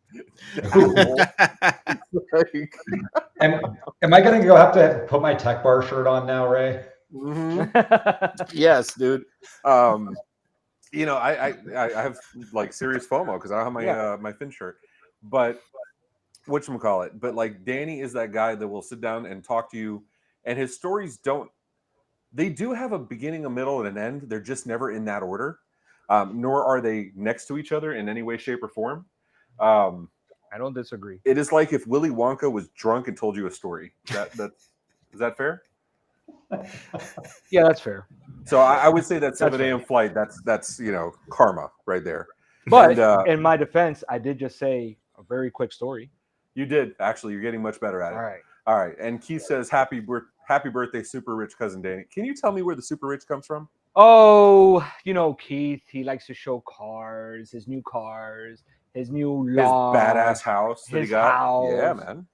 Am I going to have to put my Tech Bar shirt on now, Ray? Mm-hmm. Yes, dude. You know, I have like serious FOMO because I don't have my Finn shirt. But whatchamacallit? But like Danny is that guy that will sit down and talk to you, and his stories they do have a beginning, a middle, and an end. They're just never in that order. Nor are they next to each other in any way, shape, or form. I don't disagree. It is like if Willy Wonka was drunk and told you a story. Is that fair? Yeah, that's fair. So I would say that 7 a.m. flight, that's karma right there. But in my defense, I did just say a very quick story. You did. Actually, you're getting much better at it. All right. And Keith says, happy birthday, super rich cousin Danny. Can you tell me where the super rich comes from? Oh, Keith, he likes to show cars, his new cars, his new lawn, his badass house that he got. House, yeah, man.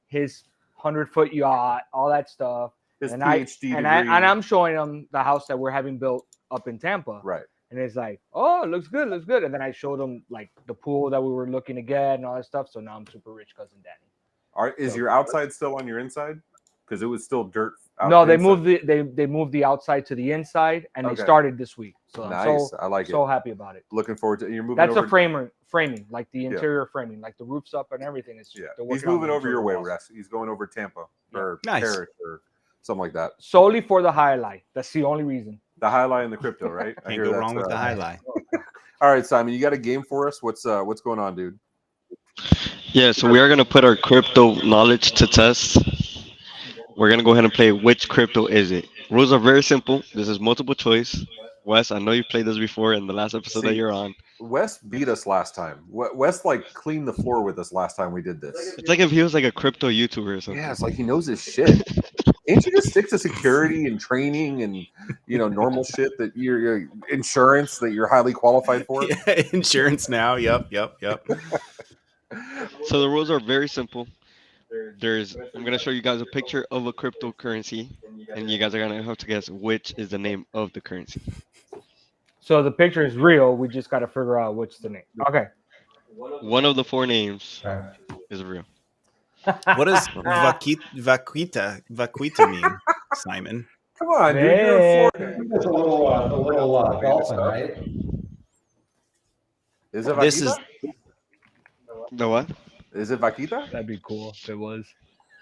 His 100-foot yacht, all that stuff. His and PhD degree. And I'm showing him the house that we're having built up in Tampa. Right. And it's like, oh, it looks good. And then I showed him like the pool that we were looking to get and all that stuff. So now I'm super rich cousin Danny. Is your outside still on your inside? Because it was still dirt. No, they moved the outside to the inside, and they started this week. So nice. I like it. So happy about it. Looking forward to you're moving. That's a framing, like the interior framing, like the roof's up and everything. He's moving over your way, Russ. He's going over Tampa or Paris or something like that. Solely for the highlight. That's the only reason. The highlight and the crypto, right? Can't go wrong with the highlight. All right, Simon, you got a game for us? What's going on, dude? Yeah, so we are gonna put our crypto knowledge to test. We're gonna go ahead and play which crypto is it. Rules are very simple. This is multiple choice. Wes, I know you played this before in the last episode that See, you're on. Wes beat us last time. Wes like cleaned the floor with us last time we did this. It's like if he was like a crypto YouTuber or something. Yeah, it's like he knows his shit. Can't you just stick to security and training and normal shit that your insurance that you're highly qualified for? Yeah, insurance now. Yep. So the rules are very simple. I'm gonna show you guys a picture of a cryptocurrency, and you guys are gonna have to guess which is the name of the currency. So the picture is real. We just got to figure out which the name. Okay. One of the four names Okay. is real. What does vaquita mean, Simon? Come on, dude. You're in Florida. It's the little dolphin, right? Is it This is vaquita? The what? Is it vaquita? That'd be cool if it was.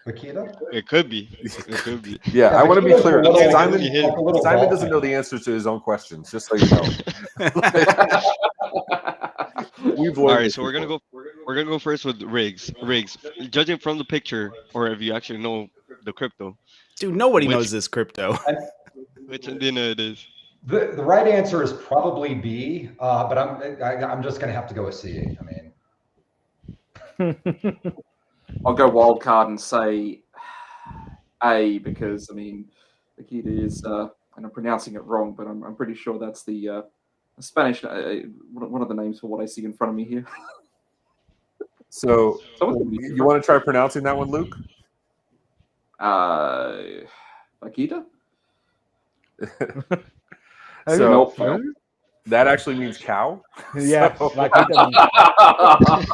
Vaquita? It could be. It could be. Yeah, I want to be clear. Little- Simon little doesn't dolphin. know the answers to his own questions, just so you know. We've All learned right, this so we're gonna before. go. We're gonna go first with Riggs. Riggs, judging from the picture, or if you actually know the crypto, dude. Nobody Which- knows this crypto. which Andina it is. The right answer is probably B, but I'm just gonna have to go with C. I mean, I'll go wild card and say A because I mean, Akita is, and I'm pronouncing it wrong, but I'm pretty sure that's the Spanish one of the names for what I see in front of me here. So, Someone- you want to try pronouncing that one, Luke? Akita? So Nope. that actually means cow. Yeah. So- Like it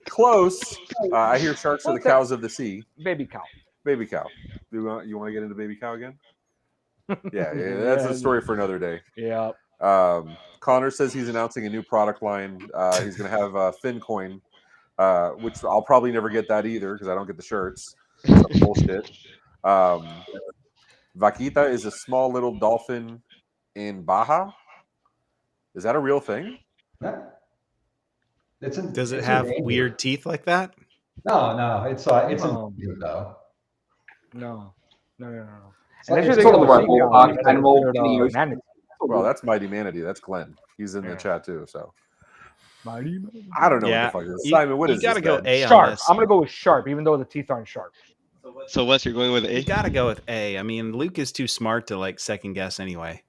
Close. I hear sharks are the cows of the sea. baby cow. Baby cow. You want to get into baby cow again? Yeah, that's a story for another day. Yeah. Connor says he's announcing a new product line. He's going to have FinCoin, which I'll probably never get that either because I don't get the shirts. That's bullshit. Vaquita is a small little dolphin in Baja. Is that a real thing? Does it have weird teeth like that? No, it's No. in though. No. It's like- Unless it's you're sort of thinking the right of a sea cow, ballpark, that's animal considered, in the ocean. manatee. Well, that's Mighty Manatee. That's Glenn. He's in the Yeah. chat too. So Mighty I don't know Yeah. what the fuck this is. You- Simon, what you is gotta this? go then? A on Sharp. this. I'm gonna go with sharp, even though the teeth aren't sharp. So Wes, you're going with A. You gotta go with A. I mean, Luke is too smart to like second guess anyway.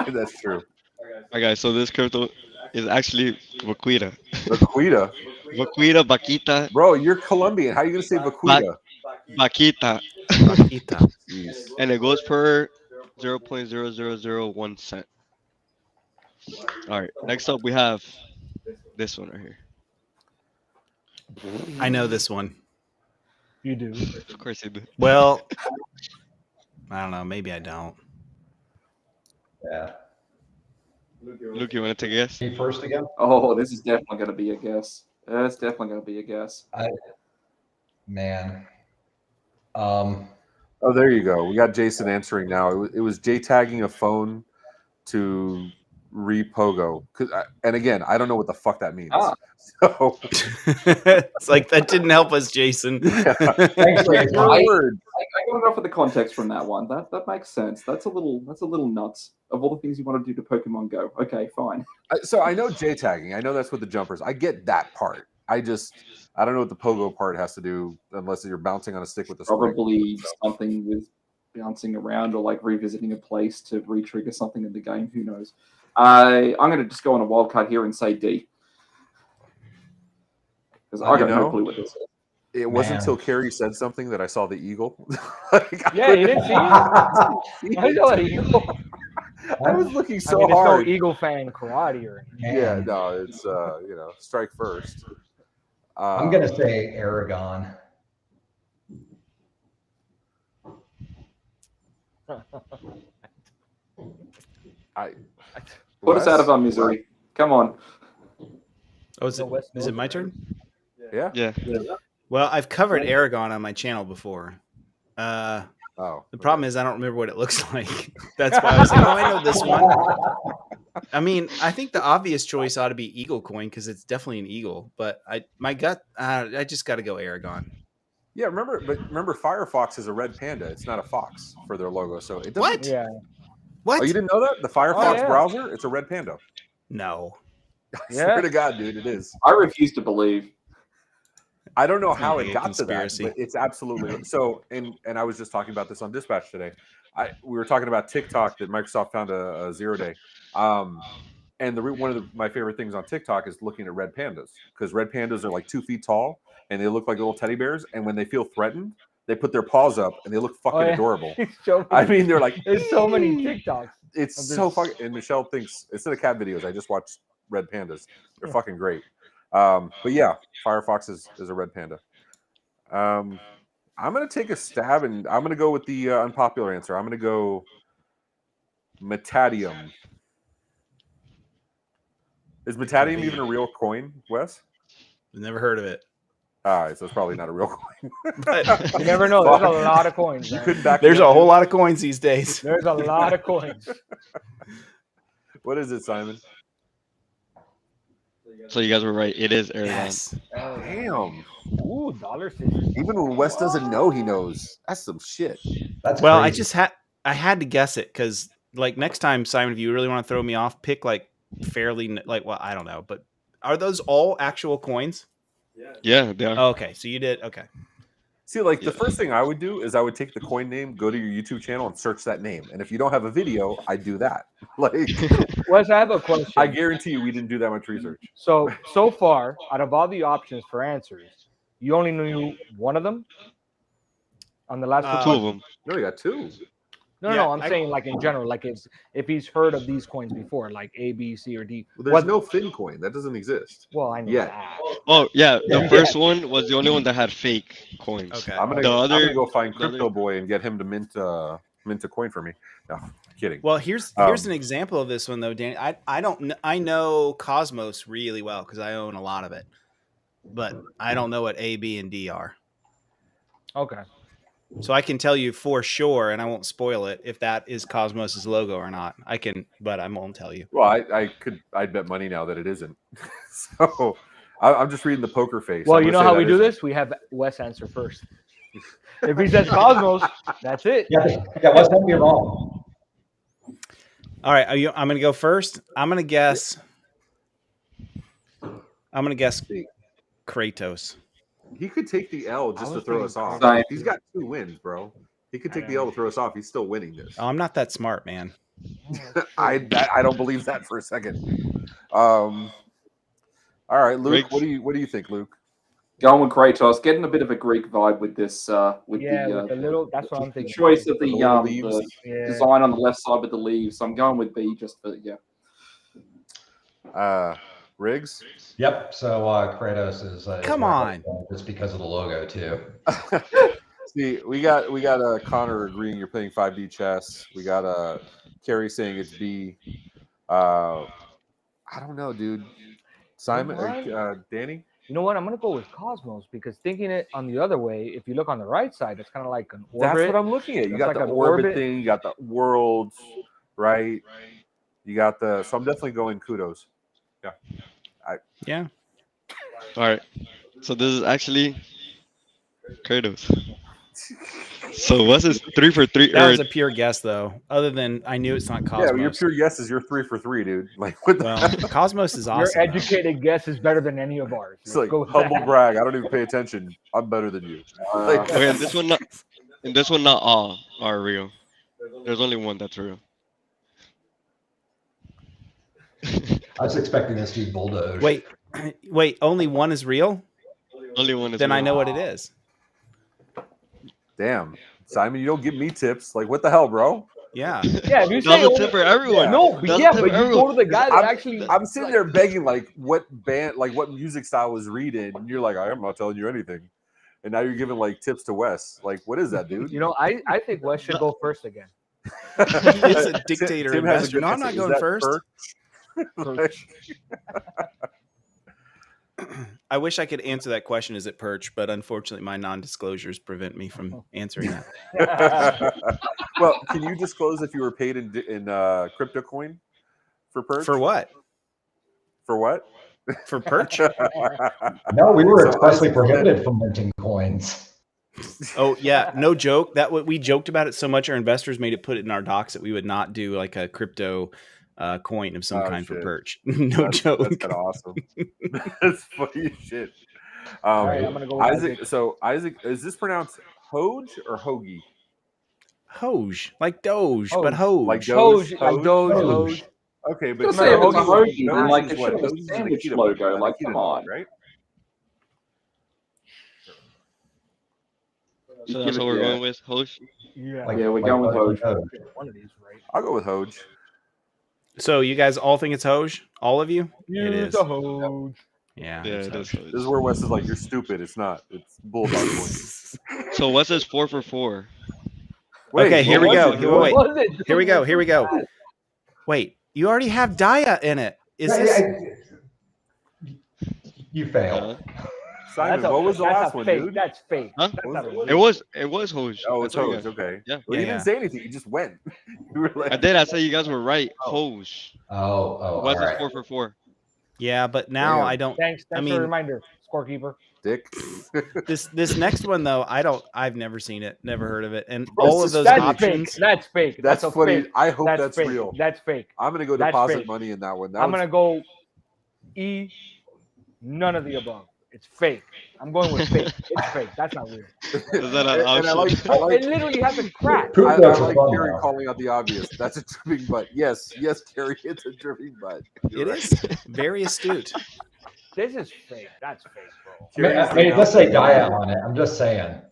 That's true. All right, guys. So this crypto is actually Vaquita. Vaquita. Vaquita, Vaquita, Bro, you're Colombian. How are you going to say Vaquita? Vaquita, Vaquita. Jeez. and it goes per 0.0001 cent. All right. Next up, we have this one right here. I know this one. You do. Of course you do. Well, I don't know. Maybe I don't. Yeah. Luke, you want to take a guess? Me first again. Oh, this is definitely going to be a guess. That's definitely going to be a guess. Man. Oh, there you go. We got Jason answering now. It was J-tagging a phone to repogo. And again, I don't know what the fuck that means. Ah. So, It's like that didn't help us, Jason. Thanks, Jason. I word. got enough of the context from that one. That makes sense. That's a little nuts. Of all the things you want to do to Pokemon Go. Okay, fine. So I know J-tagging. I know that's with the jumpers. I get that part. I don't know what the pogo part has to do unless you're bouncing on a stick with a spring. Probably something with bouncing around or like revisiting a place to re-trigger something in the game. Who knows? I'm going to just go on a wild card here and say D. Because I got no clue what this is. It wasn't Man. until Carrie said something that I saw the eagle. Yeah, you didn't see it. I saw the eagle. I was looking so I mean, it's hard. no Eagle fan karate or anything. Yeah, no, it's strike first. I'm gonna say Aragon. Put us out of our misery. Come on. Oh, is it my turn? Yeah. Yeah. Well, I've covered Aragon on my channel before. Oh. The problem is I don't remember what it looks like. That's why I was like, oh, I know this one. I mean, I think the obvious choice ought to be Eagle Coin because it's definitely an eagle. But my gut, I just got to go Aragon. Yeah, remember, Firefox is a red panda. It's not a fox for their logo, so it doesn't. What? Yeah. What? Oh, you didn't know that? The Firefox yeah. browser, it's a red panda. No. I Yeah. swear to God, dude, it is. I refuse to believe. I don't know Sounds how like it a got conspiracy. to that, but it's absolutely so. And I was just talking about this on Dispatch today. We were talking about TikTok that Microsoft found a 0 day. And one of my favorite things on TikTok is looking at red pandas because red pandas are like 2 feet tall and they look like little teddy bears. And when they feel threatened, they put their paws up and they look fucking adorable. I mean, they're like, there's so many TikToks. It's so fucking. And Michelle thinks instead of cat videos, I just watched red pandas. They're fucking great. But yeah, Firefox is a red panda. I'm gonna take a stab and I'm gonna go with the unpopular answer. I'm gonna go Metadium. Is Metadium even a real coin, Wes? Never heard of it. All right, so it's probably not a real coin. You never know. There's a lot of coins. You couldn't back. There's a whole lot of coins these days. There's a lot of coins. What is it, Simon? So you guys were right. It is Aragon. Yes. Damn. Ooh, $1.50. Even when Wes doesn't know, he knows. That's some shit. That's Well, crazy. I had to guess it because like next time, Simon, if you really want to throw me off, pick like fairly like I don't know, but are those all actual coins? Yeah, they are. Oh, okay, so you did okay. See, like the first thing I would do is I would take the coin name, go to your YouTube channel, and search that name. And if you don't have a video, I do that. Like, Wes, I have a question. I guarantee you, we didn't do that much research. So far, out of all the options for answers, you only knew one of them on the last Two of them. No, you got two. No, I'm saying like in general, like if he's heard of these coins before, like A, B, C, or D. Well, there's no Fin coin. That doesn't exist. Well, I know Yeah. that. Oh yeah, the first one was the only one that had fake coins. Okay. I'm gonna go find Crypto Boy and get him to mint a coin for me. No, kidding. Well, here's an example of this one though, Danny. I know Cosmos really well because I own a lot of it, but I don't know what A, B, and D are. Okay. So I can tell you for sure, and I won't spoil it, if that is Cosmos's logo or not. I can, but I won't tell you. Well, I'd bet money now that it isn't. So I'm just reading the poker face. Well, you know how we do this? We have Wes answer first. If he says Cosmos, that's it. Yeah, Wes, don't be wrong. All right, I'm going to go first. I'm going to guess Kratos. He could take the L just to throw us off. Same. He's got 2 wins, bro. He could take the L to throw us off. He's still winning this. Oh, I'm not that smart, man. I don't believe that for a second. All right, Luke. Riggs. What do you think, Luke? Going with Kratos, getting a bit of a Greek vibe with this. With the little. That's what I'm the thinking. choice of the leaves. design on the left side with the leaves. So I'm going with B just for Riggs. Yep. So Kratos is Come on. just because of the logo too. See, we got Connor agreeing you're playing 5D chess. We got Carrie saying it's B. I don't know, dude. Simon, Danny. You know what? I'm gonna go with Cosmos because thinking it on the other way, if you look on the right side, it's kind of like an orbit. That's what I'm looking at. You got That's like the an orbit orbit. thing. You got the worlds, right? You got the. So I'm definitely going kudos. Yeah. Yeah. All right. So this is actually Kratos. So what's his 3 for 3? That was a pure guess, though. Other than I knew it's not Cosmos. Yeah, your pure guess is you're 3 for 3, dude. Like what the Well, Cosmos is awesome. Your educated guess is better than any of ours. It's Let's like go with humble that. brag. I don't even pay attention. I'm better than you. Like, Okay, and this one not all are real. There's only one that's real. I was expecting this to be bulldoze. Wait, only one is real? Only one is Then real. I know what it is. damn, Simon, you don't give me tips. Like what the hell, bro? Yeah. Yeah, if you say Double tip for everyone. no, but Double yeah, tip but for you everyone. go to the guy that actually. I'm sitting there begging, like, what band, like, what music style was Reid in? And you're like, I'm not telling you anything. And now you're giving, like, tips to Wes. Like, what is that, dude? You know, I think Wes should go first again. It's a dictator Tim has a investor. good No, I'm answer. not Is going that first. Perch? I wish I could answer that question. Is it perch? But unfortunately, my non-disclosures prevent me from answering that. Well, can you disclose if you were paid in crypto coin for perch? For what? For what? For perch? No, we were So expressly Isaac prohibited from minting coins. Oh yeah, no joke. We joked about it so much. Our investors made it put it in our docs that we would not do like a crypto coin of some kind for shit. perch. No joke. That's kind of awesome. That's funny as shit. All right, I'm gonna go with Isaac. So Isaac, is this pronounced Hoge or Hoagie? Hoge, like Doge, but Hoge. Hoge. Like Doge, Doge? like Doge, Doge. Hoge. Okay, but Just say it was a Hoagie hoagie, Doge then, like, is it what? should have a Doge is the sandwich Kita logo, bug, like, Kita come bug, on. right? So that's what we're going with, host. Yeah. Like- Yeah, we're like going with Hoge. Hoge. One of these, right? I'll go with Hoge. So you guys all think it's Hoge? All of you? It is. The Hoge. Yeah. Yeah, it's it is. Hoge. This is where Wes is like, you're stupid. It's not. It's bulldog points. So what's this 4 for 4? Okay, here we what go. was it? Here- What wait. was it? Here we go. Here we go. Wait, you already have Daya in it. Is this? You failed. Simon, That's what was the that's last a one, fake. dude? That's fake. Huh? That's not real. It was Hoge. Oh, I it's told you Hoge. guys. Okay. Yeah. Well, you Yeah. didn't say anything. You just went. You were like, I did. I said you guys were right. Hoge. Oh, What's all this right. 4 for 4? Yeah, but now Damn. I don't. Thanks for mean- the reminder, scorekeeper. Dick. This next one though, I've never seen it, never heard of it, and all of is those That's options. fake. That's fake. That's a funny. Fake. I hope that's fake. real. That's fake. I'm gonna go That's deposit fake. money in that one. I'm gonna go E. None of the above. It's fake. I'm going with fake. It's fake. That's not real. Is that an And I option? like It literally has a crack. Poop I notes are like fun, Carrie though. calling out the obvious. That's a dripping butt. Yes, Carrie, it's a dripping butt. You're It right. is very astute. This is fake. That's fake, bro. Carrie's I mean, the it does say announcement. Gaia on it. I'm just saying.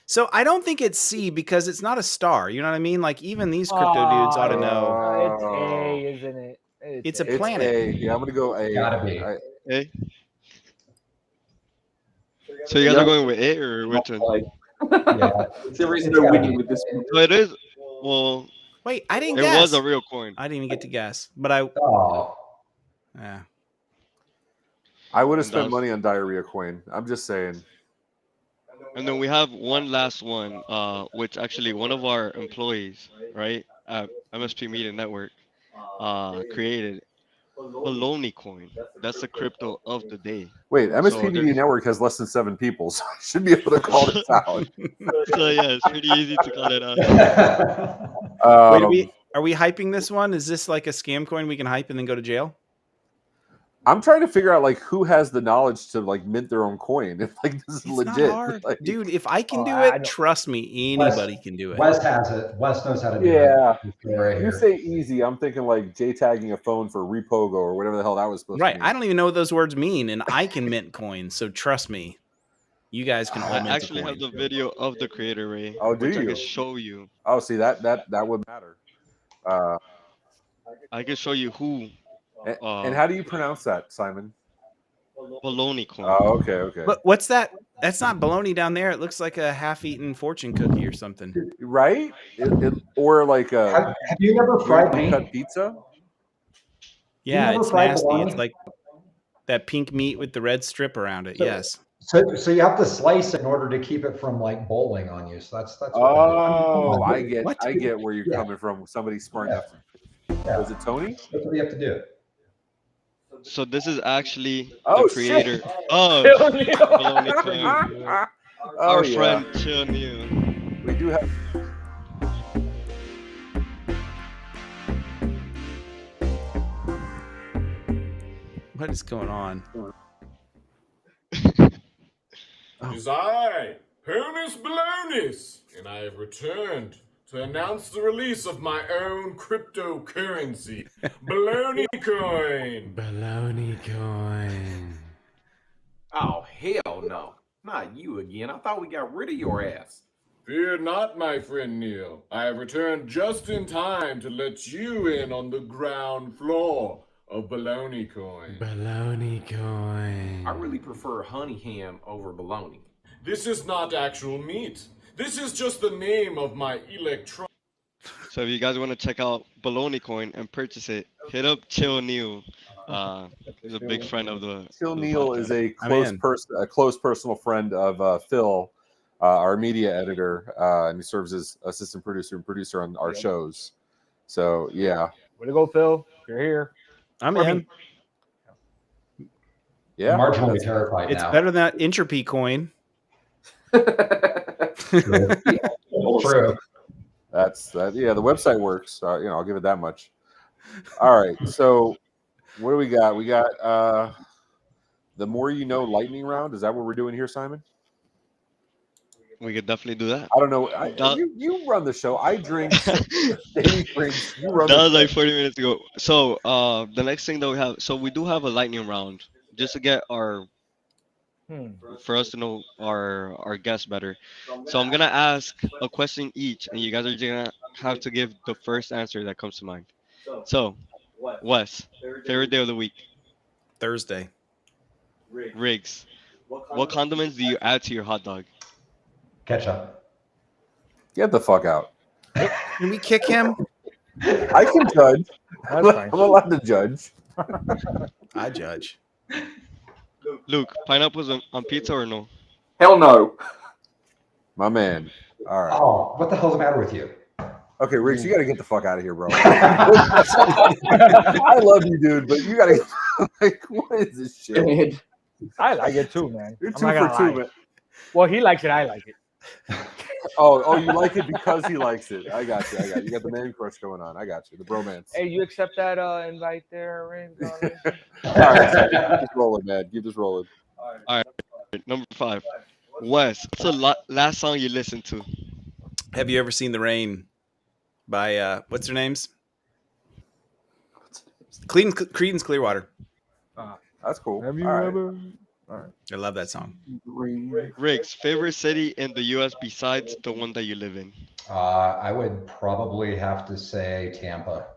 So I don't think it's C because it's not a star. You know what I mean? Like even these crypto dudes ought to know. It's A, isn't it? It's a It's planet. A. Yeah, I'm gonna go A. Gotta be. A. So you guys are going with A or which one? Like, Yeah. there is no winning with this one. So it is. Well, Wait, I didn't it guess. was a real coin. I didn't even get to guess, but I. Oh, Yeah. I would have And spent that's- money on diarrhea coin. I'm just saying. And then we have one last one, which actually one of our employees, right, at MSP Media Network, created Baloney coin. That's the crypto of the day. Wait, So MSP Media there's- Network has less than 7 people, so I should be able to call this out. So yeah, it's pretty easy to call it out. Wait, are we hyping this one? Is this like a scam coin we can hype and then go to jail? I'm trying to figure out like who has the knowledge to like mint their own coin. If like this is It's legit, not hard. Like, Dude, if I can do I it, don't- trust me, anybody can do it. Wes has it. Wes knows how to do Yeah. it. Right you here. say easy, I'm thinking like J tagging a phone for Repogo or whatever the hell that was supposed Right. to mean. I don't even know what those words mean, and I can mint coins, so trust me. You guys can all mint I actually a have coin. the video of the creator, Ray. Oh, do which I you? can show you. Oh, see that would matter. I can show you who. And how do you pronounce that, Simon? Baloney coin. Oh, okay. But what's that? That's not bologna down there. It looks like a half-eaten fortune cookie or something. Right? Or like a Have you never fried cut meat? pizza? Yeah, never it's fried nasty. bologna? It's like that pink meat with the red strip around it. So- Yes. So you have to slice it in order to keep it from like bowling on you. So that's what Oh, that is. I get where you're Yeah. coming from. Somebody smart Yeah. enough. Yeah. Was it Tony? That's what you have to do. So this is actually Oh, the creator shit. of Baloney coin. Oh, Our yeah. friend Chill New. We do have. What is going on? It is I, Honus Balonis, and I have returned to announce the release of my own cryptocurrency, Baloney Coin. Baloney coin. Oh, hell no. Not you again. I thought we got rid of your ass. Fear not, my friend Neil. I have returned just in time to let you in on the ground floor of Baloney Coin. Baloney coin. I really prefer honey ham over bologna. This is not actual meat. This is just the name of my electron. So if you guys want to check out Baloney coin and purchase it, hit up Chill New. He's a big friend of the. Phil of the Neal podcast. is a in. close personal friend of Phil, our media editor, and he serves as assistant producer and producer on our shows. So yeah, Way to go, Phil. You're here. I'm I in. mean, Yeah, I'm marginally that's- terrified It's now. better than that entropy coin. True. True. That's that. Yeah, the website works. I'll give it that much. All right. So what do we got? We got the more you know lightning round. Is that what we're doing here, Simon? We could definitely do that. I don't know. That- You run the show. I drink. Danny drinks. You run That the was show. like 40 minutes ago. So the next thing that we have, so we do have a lightning round just to get for us to know our guests better. So I'm gonna ask a question each, and you guys are gonna have to give the first answer that comes to mind. So, Wes, favorite day of the week? Thursday. Riggs, what condiments do you add to your hot dog? Ketchup. Get the fuck out. Can we kick him? I can judge. That's fine. I'm allowed to judge. I judge. Luke, pineapples on pizza or no? Hell no. My man. All right. Oh, what the hell's the matter with you? Okay, Riggs, you got to get the fuck out of here, bro. I love you, dude, but you got to. Like, what is this shit? I like it too, man. You're I'm two not for gonna two, lie. man. Well, he likes it. I like it. Oh, you like it because he likes it. I got you. You got the man crush going on. I got you. The bromance. Hey, you accept that invite there, Ring? All right, so keep this rolling, man. Keep this rolling. All right, number 5. Wes, what's the last song you listened to? Have you ever seen The Rain by what's their names? Creedence Clearwater. That's cool. Have you All right. ever? All right. I love that song. Riggs, favorite city in the U.S. besides the one that you live in? I would probably have to say Tampa.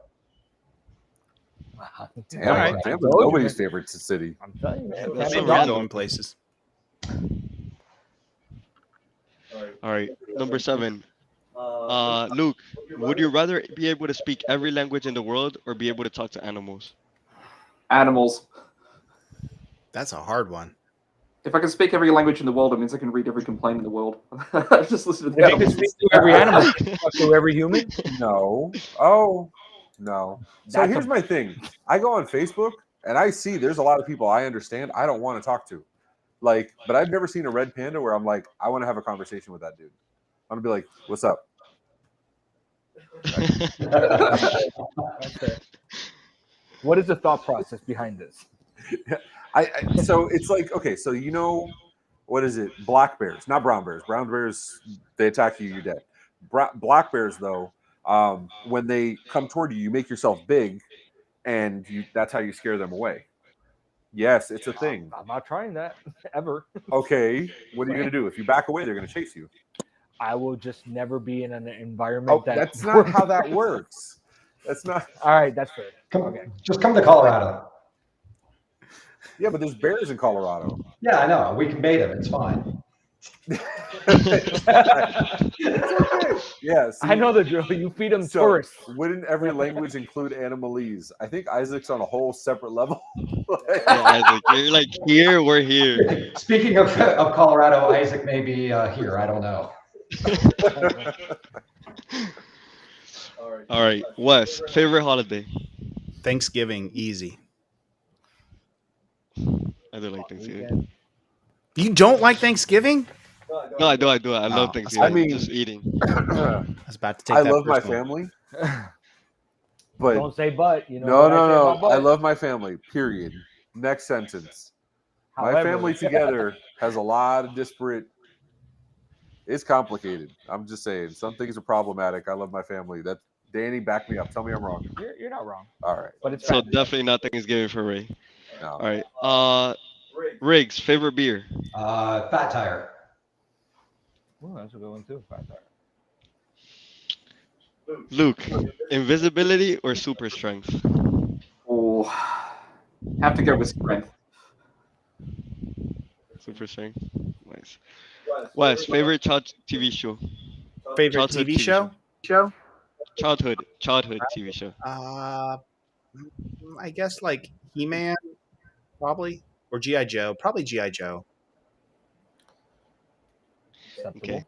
Tampa, All right. Tampa's nobody's favorite city. I'm telling you, man. That's Tampa's so random. Going places. All right, number 7. Luke, would you rather be able to speak every language in the world or be able to talk to animals? Animals. That's a hard one. If I can speak every language in the world, it means I can read every complaint in the world. Just listen to If the you can animals. speak to every animal, you can talk to every human. No. Oh, no. So That's here's my thing. I go on Facebook and I see there's a lot of people I understand I don't want to talk to. Like, but I've never seen a red panda where I'm like, I want to have a conversation with that dude. I'm gonna be like, what's up? What is the thought process behind this? So it's like, okay, so what is it? Black bears, not brown bears. Brown bears, they attack you, you're dead. Black bears, though, when they come toward you, you make yourself big, and that's how you scare them away. Yes, it's a thing. I'm not trying that ever. Okay, what are you gonna do? If you back away, they're gonna chase you. I will just never be in an environment That's not how that works. That's not. All right, that's fair. Just come to Colorado. Yeah, but there's bears in Colorado. Yeah, I know. We can bait them. It's fine. Yeah, I know the drill. You feed them tourists. Wouldn't every language include animalese? I think Isaac's on a whole separate level. Yeah, Isaac, you're like here, we're here. Speaking of Colorado, Isaac may be here. I don't know. All right, Wes, favorite holiday? Thanksgiving, easy. I do like Thanksgiving. You don't like Thanksgiving? No, I do. I love Oh, Thanksgiving. I mean- just eating. I was about to take I that love my personally. family, but Don't say but. You know. no, what I say no, about no. I but? love my family. Period. Next sentence. My However- family together has a lot of disparate. It's complicated. I'm just saying. Some things are problematic. I love my family. That Danny, back me up. Tell me I'm wrong. You're not wrong. All right. But it's So fine. definitely not Thanksgiving for Ray. No. All right. Riggs, favorite beer? Fat Tire. Ooh, that's a good one too. Fat Tire. Luke, invisibility or super strength? Oh, have to go with strength. Super strength. Nice. Wes, favorite TV show? Favorite Childhood TV show? Childhood TV show. I guess like He-Man, probably, or GI Joe. Probably GI Joe. Okay.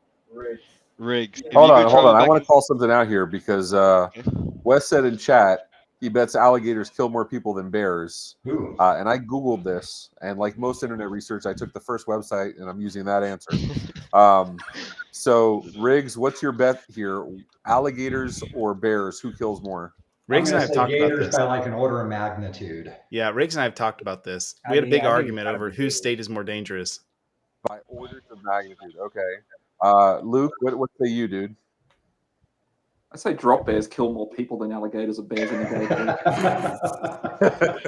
Riggs. if Hold you on, could hold travel on. I back want to call something out here because Wes said in chat He bets alligators kill more people than bears. Ooh. And I Googled this, and like most internet research, I took the first website, and I'm using that answer. So, Riggs, what's your bet here? Alligators or bears? Who kills more? Riggs and I have talked about gators this. by like an order of magnitude. Yeah, Riggs and I have talked about this. We had a big argument over whose state is more dangerous. By orders of magnitude. Okay. Luke, what say you, dude? I say drop bears kill more people than alligators or bears in the day.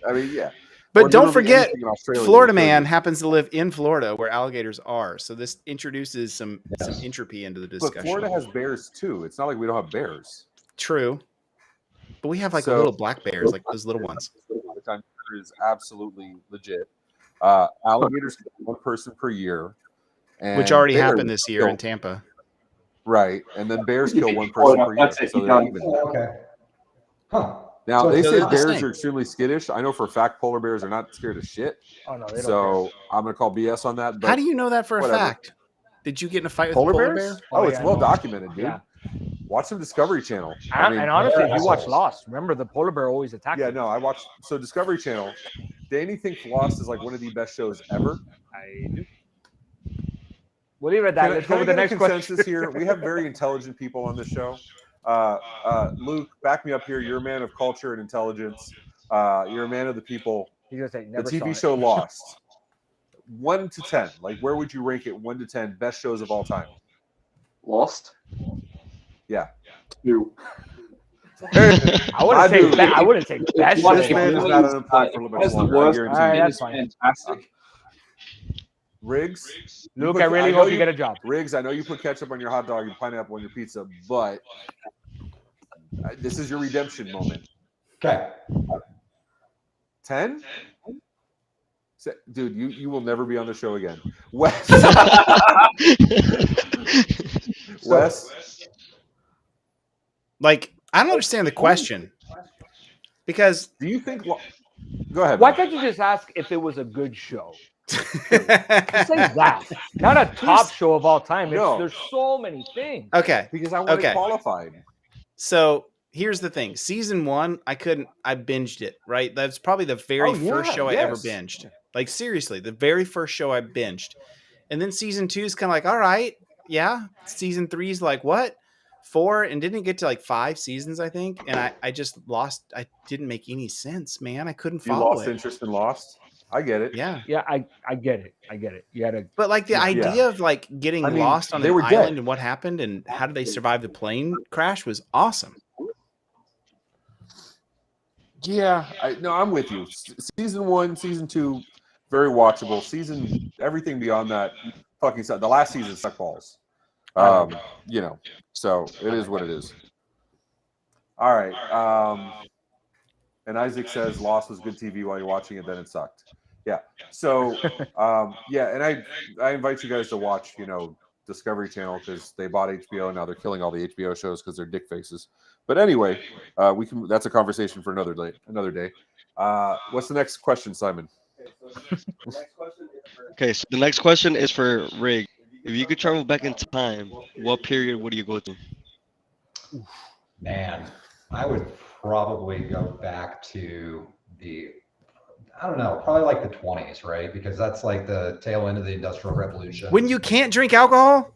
I mean, yeah. But don't forget, Australia, Florida man happens to live in Florida where alligators are. So this introduces some entropy into the discussion. But Florida has bears too. It's not like we don't have bears. True. But we have like little black bears, like those little ones. Which I'm sure is absolutely legit. Alligators kill one person per year. Which already happened this year in Tampa. Right. And then bears kill one person per year. So they're even. Okay. Huh. Now, So they it's say the bears same. are extremely skittish. I know for a fact polar bears are not scared of shit. Oh, no, they don't So I'm going to call BS on that. But How do you know that for whatever. a fact? Did you get in a fight with Polar a polar bears? bear? Oh, it's yeah, well no. documented, dude. Yeah. Watch some Discovery Channel. And honestly, if you watch assholes. Lost, remember the polar bear always attacked. Yeah, them. no, I watched. So Discovery Channel. Danny thinks Lost is like one of the best shows ever. I do. We'll leave it at that. Let's go with the Can I next get a question. consensus here? We have very intelligent people on this show. Luke, back me up here. You're a man of culture and intelligence. You're a man of the people. He's gonna say The never TV saw show it. Lost. 1 to 10. Like, where would you rank it? 1 to 10 best shows of all time. Lost. Yeah. 2. I wouldn't say dude. I wouldn't say best. What This show. man is not unemployed for a little bit That's the longer. I worst. guarantee All right, you. that's It's fine. fantastic. Riggs. Luke, I really hope you get a job. Riggs, I know you put ketchup on your hot dog and pineapple on your pizza, but this is your redemption moment. Okay. 10? Dude, you will never be on the show again. Wes. Wes. Like, I don't understand the question. Because Do you think... Go ahead. Why man. can't you just ask if it was a good show? Just say that. Not a top show of all time. No. There's so many things. okay. Because I want Okay. it qualified. So here's the thing. Season 1, I binged it, right? That's probably the very first show I ever binged. Like, seriously, the very first show I binged. And then season 2 is kind of like, all right, yeah. Season 3 is like, what? 4, and didn't get to like 5 seasons, I think. And I just lost. I didn't make any sense, man. I couldn't You follow lost it. interest in Lost? I get it. Yeah. Yeah, I get it. I get it. You had to. But like the idea of like getting I mean, lost on they an were island dead. and what happened and how did they survive the plane crash was awesome. Yeah, I'm with you. Season 1, season 2, very watchable. Everything beyond that, fucking suck. The last season sucked balls. So it is what it is. All right. And Isaac says Lost was good TV while you're watching it, then it sucked. Yeah. So and I invite you guys to watch, Discovery Channel because they bought HBO and now they're killing all the HBO shows because they're dick faces. But anyway, that's a conversation for another day. What's the next question, Simon? Okay, so the next question is for Rig. If you could travel back in time, what period would you go to? Man, I would probably go back to probably like the 20s, right? Because that's like the tail end of the Industrial Revolution. When you can't drink alcohol?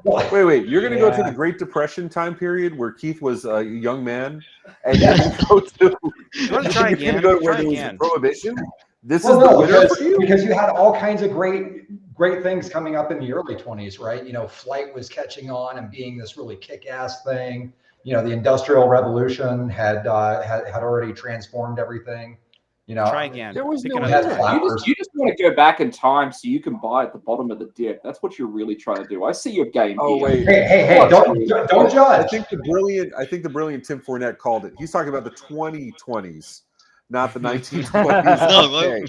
Wait, you're going to go to the Great Depression time period where Keith was a young man, and you're going to go to. You want to try again? Go to where Try there was again. Prohibition. This is the winner for you because you had all kinds of great things coming up in the early 20s, right? Flight was catching on and being this really kick-ass thing. The Industrial Revolution had already transformed everything. Try again. There was Pick no another internet. You just want to go back in time so you can buy at the bottom of the dip. That's what you're really trying to do. I see your game. Oh here. wait, hey! Don't judge. I think the brilliant Tim Fournette called it. He's talking about the 2020s, not the 1920s.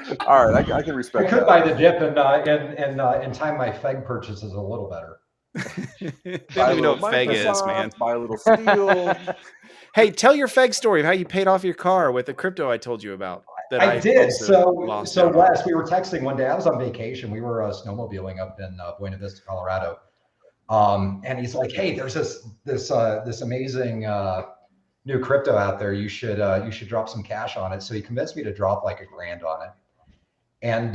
Okay. All right, I can respect I could that. buy the dip and time my FEG purchases a little better. They don't even know what FEG is, man. Buy a little steel. Hey, tell your FEG story of how you paid off your car with the crypto I told you about. That I did. also So Wes, we were texting one day. I was on vacation. We were snowmobiling up in Buena Vista, Colorado. And he's like, "Hey, there's this amazing new crypto out there. You should drop some cash on it. So he convinced me to drop like $1,000 on it. And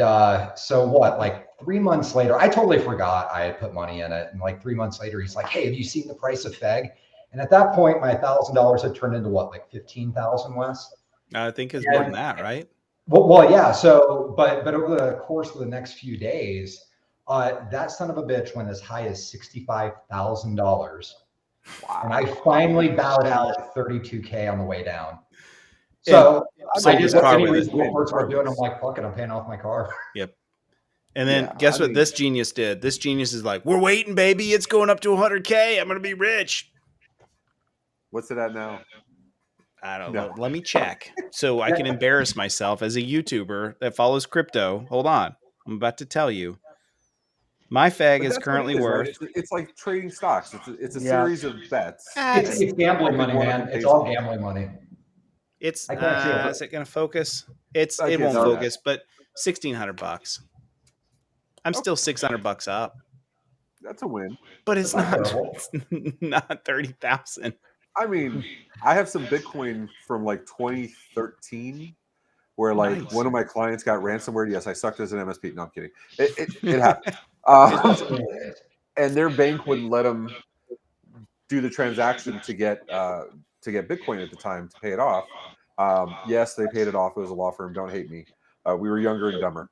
so what, like 3 months later, I totally forgot I had put money in it. And like 3 months later, he's like, hey, have you seen the price of FEG? And at that point, my $1,000 had turned into what, like 15,000, Wes? I think it's more than that, right? Well, yeah. So, but over the course of the next few days, that son of a bitch went as high as $65,000. Wow. And I finally bowed out at 32K on the way down. So I just we're doing. I'm like, fuck it, I'm paying off my car. Yep. And then guess what this genius did? This genius is like, we're waiting, baby. It's going up to 100K. I'm gonna be rich. What's it at now? I don't know. Let me check so I can embarrass myself as a YouTuber that follows crypto. Hold on, I'm about to tell you. My FEG is currently worth. Right? It's like trading stocks. It's a series of bets. It's gambling money, man. It's all gambling money. It's is it going to focus? It won't focus, but $1,600. I'm still $600 up. That's a win, but it's not 30,000. I mean, I have some Bitcoin from like 2013, where like one of my clients got ransomware. Yes, I sucked as an MSP. No, I'm kidding. It happened. And their bank wouldn't let them do the transaction to get Bitcoin at the time to pay it off. Yes, they paid it off. It was a law firm. Don't hate me. We were younger and dumber.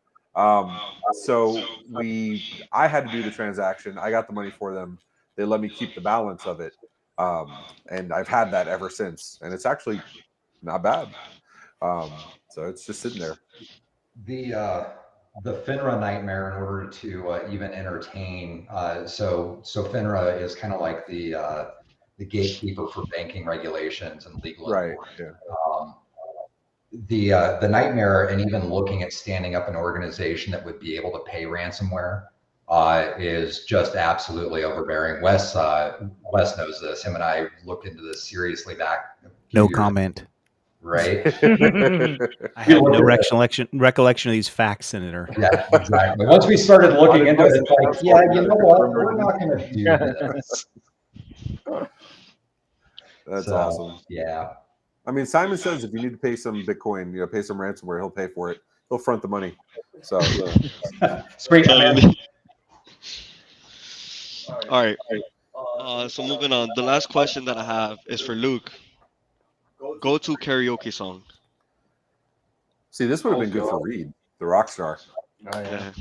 So I had to do the transaction. I got the money for them. They let me keep the balance of it. And I've had that ever since. And it's actually not bad. So it's just sitting there. The FINRA nightmare in order to even entertain. So FINRA is kind of like the gatekeeper for banking regulations and legal. Right. Yeah. The nightmare, and even looking at standing up an organization that would be able to pay ransomware is just absolutely overbearing. Wes knows this. Him and I looked into this seriously back. No comment. Right. I have no recollection of these facts, Senator. Yeah, exactly. Once we started looking into it, it's like, yeah, you know what? We're not going to do this. That's awesome. Yeah. I mean, Simon says if you need to pay some Bitcoin, pay some ransomware, he'll pay for it. He'll front the money. So sweet, man. All right. So moving on. The last question that I have is for Luke. Go-to karaoke song. See, this would have been good for Reid, the rock star. Oh, yeah.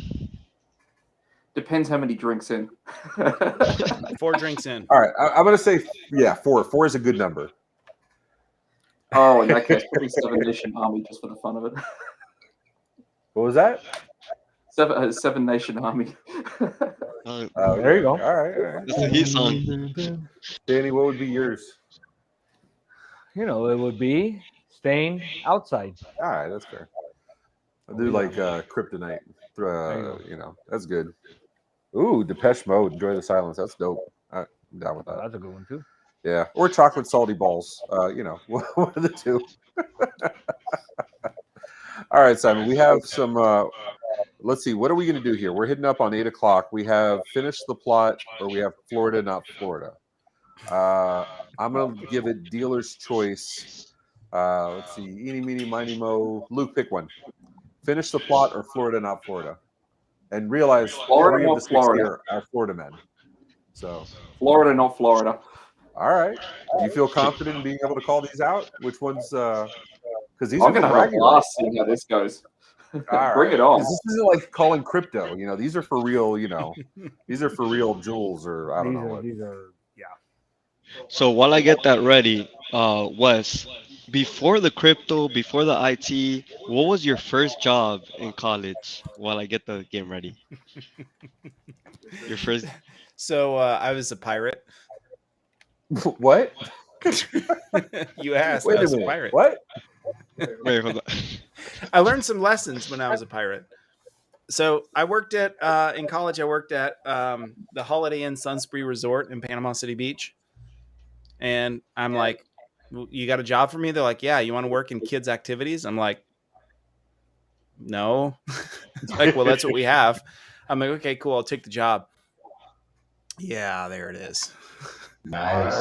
Depends how many drinks in. 4 drinks in. All right, I'm going to say, 4. 4 is a good number. Oh, in that case, probably 7 Nation Army just for the fun of it. What was that? 7 Nation Army. There you go. All right. It's a heat song. Danny, what would be yours? It would be Staying Outside. All right, that's fair. I'll do like Kryptonite. That's good. Ooh, Depeche Mode, Enjoy the Silence. That's dope. I'm down with that. That's a good one too. Yeah, or chocolate salty balls. One of the two. All right, Simon. We have some. Let's see. What are we going to do here? We're hitting up on 8 o'clock. We have finished the plot, or we have Florida, not Florida. I'm going to give it dealer's choice. Let's see. Eeny, meeny, miny, mo. Luke, pick one. Finish the plot or Florida, not Florida. And realize Florida, not Florida. Are Florida men. So Florida, not Florida. All right. Do you feel confident in being able to call these out? Which ones? Because these I'm are going to have a blast seeing how this goes. Bring it on. This isn't like calling crypto. These are for real. These are for real jewels, or I don't know. These are. So while I get that ready, Wes, before the crypto, before the IT, what was your first job in college? While I get the game ready. Your first. So I was a pirate. What? You asked. Wait I was a minute. a pirate. What? Wait, hold on. I learned some lessons when I was a pirate. So I worked at in college. I worked at the Holiday Inn Sunspree Resort in Panama City Beach, and I'm like, "You got a job for me?" They're like, "Yeah, you want to work in kids' activities?" I'm like, "No." Like, well, that's what we have. I'm like, "Okay, cool. I'll take the job." Yeah, there it is. Nice.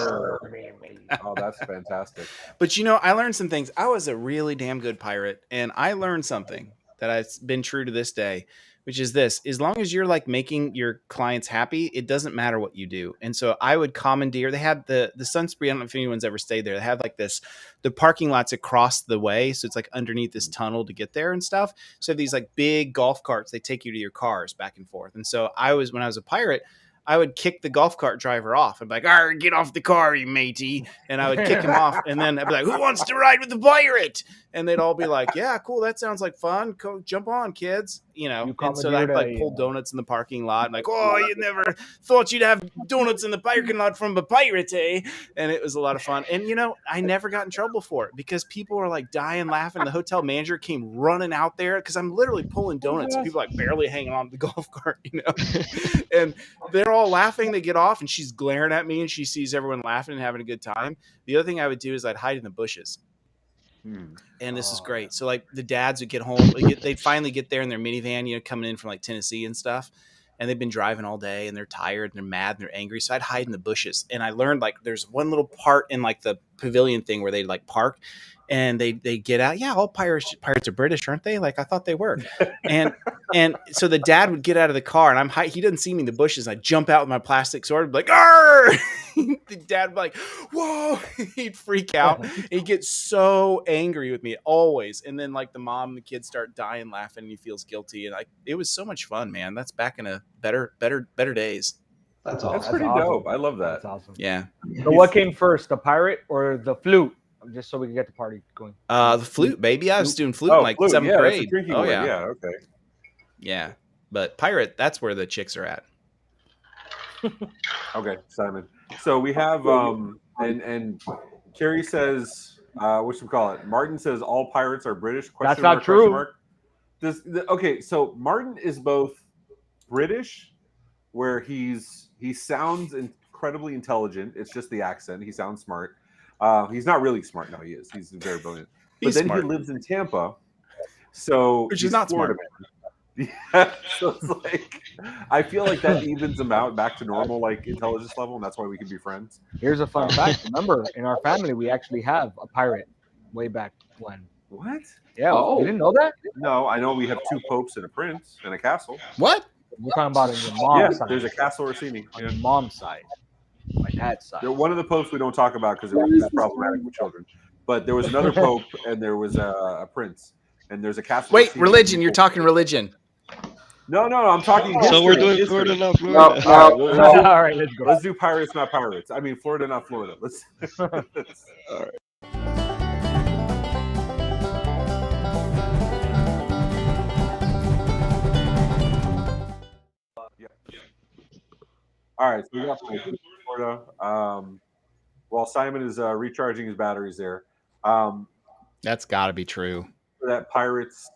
Oh, that's fantastic. But you know, I learned some things. I was a really damn good pirate, and I learned something that has been true to this day, which is this: as long as you're like making your clients happy, it doesn't matter what you do. And so I would commandeer. They had the Sunspree. I don't know if anyone's ever stayed there. They had like the parking lots across the way, so it's like underneath this tunnel to get there and stuff. So these like big golf carts, they take you to your cars back and forth. And so when I was a pirate, I would kick the golf cart driver off. I'd be like, "Arr, get off the car, you matey." And I would kick him off. And then I'd be like, "Who wants to ride with the pirate?" And they'd all be like, "Yeah, cool. That sounds like fun. Go, jump on, kids." You know, and so I'd like pull donuts in the parking lot. And like, "Oh, you never thought you'd have donuts in the parking lot from a pirate, eh?" And it was a lot of fun. And, you know, I never got in trouble for it because people were like dying laughing. The hotel manager came running out there because I'm literally pulling donuts. And people like barely hanging on to the golf cart, you know, and they're all laughing. They get off and she's glaring at me and she sees everyone laughing and having a good time. The other thing I would do is I'd hide in the bushes. And this is great. So like the dads would get home, they'd finally get there in their minivan, you know, coming in from like Tennessee and stuff. And they've been driving all day and they're tired and they're mad and they're angry. So I'd hide in the bushes. And I learned like there's one little part in like the pavilion thing where they like park and they get out. Yeah, all pirates are British, aren't they? Like I thought they were. And so the dad would get out of the car and he doesn't see me in the bushes. I jump out with my plastic sword and be like, "Arr!" The dad would be like, "Whoa!" He'd freak out. He'd get so angry with me always. And then like the mom and the kids start dying laughing and he feels guilty. And it was so much fun, man. That's back in a better days. That's awesome. That's pretty dope. I love that. That's awesome. Yeah. So what came first, the pirate or the flute? Just so we can get the party going. The flute, baby. I was doing flute in like flute. 7th Yeah, grade. drinking Oh word. yeah. Yeah. Okay. Yeah. But pirate, that's where the chicks are at. Okay, Simon. So we have and Carrie says, whatchamacallit? Martin says all pirates are British. That's not true. Okay, so Martin is both British, where he sounds incredibly intelligent. It's just the accent. He sounds smart. He's not really smart. No, he is. He's very brilliant. But then he lives in Tampa, so which is not Florida smart. Man. Yeah, so it's like I feel like that evens them out back to normal, like intelligence level, and that's why we can be friends. Here's a fun fact. Remember, in our family, we actually have a pirate way back when. What? Yeah, you didn't know that? No, I know we have 2 popes and a prince and a castle. What? We're talking about on your mom's side. There's a castle Orsini on your mom's side. My dad's side. One of the popes we don't talk about because it was problematic with children. But there was another pope and there was a prince and there's a castle. Wait, religion. You're talking religion. No, I'm talking. So we're doing history. Florida, not Florida. All right, let's go. Let's do pirates, not pirates. I mean, Florida, not Florida. Let's. All right. All right, so we got Florida. While Simon is recharging his batteries there. That's got to be true. That pirates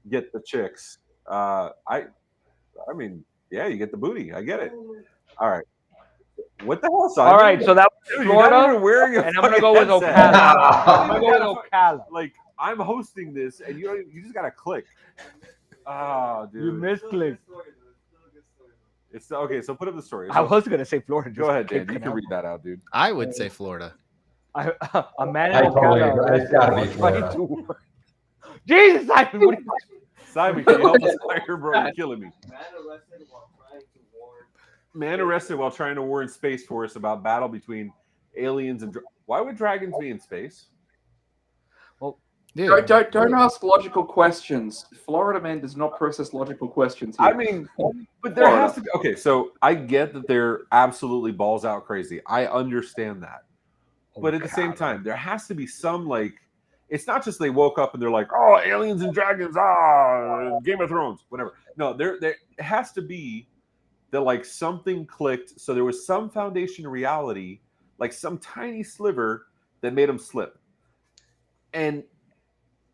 get the chicks. I mean, yeah, you get the booty. I get it. All right. What the hell, Simon? All right, so that was Florida, and I'm gonna go with Ocala. I'm gonna go with Ocala. Like I'm hosting this, and you just gotta click. Oh, dude, You misclicked. It's okay. So put up the story. I was gonna say Florida. Go ahead, Dan. You can read that out, dude. I would say Florida. A man in totally Ocala. agree. It's gotta be Florida. Jesus, Simon. What Simon, can you help us fire, bro? You're killing me. Man arrested while trying to warn Space Force about battle between aliens and. Why would dragons be in space? Well, dude. Don't ask logical questions. Florida man does not process logical questions here. I mean, but there has to be. Okay, so I get that they're absolutely balls out crazy. I understand that, but at the same time, there has to be some like. It's not just they woke up and they're like, oh, aliens and dragons, Game of Thrones, whatever. No, there has to be that like something clicked. So there was some foundation of reality, like some tiny sliver that made them slip. And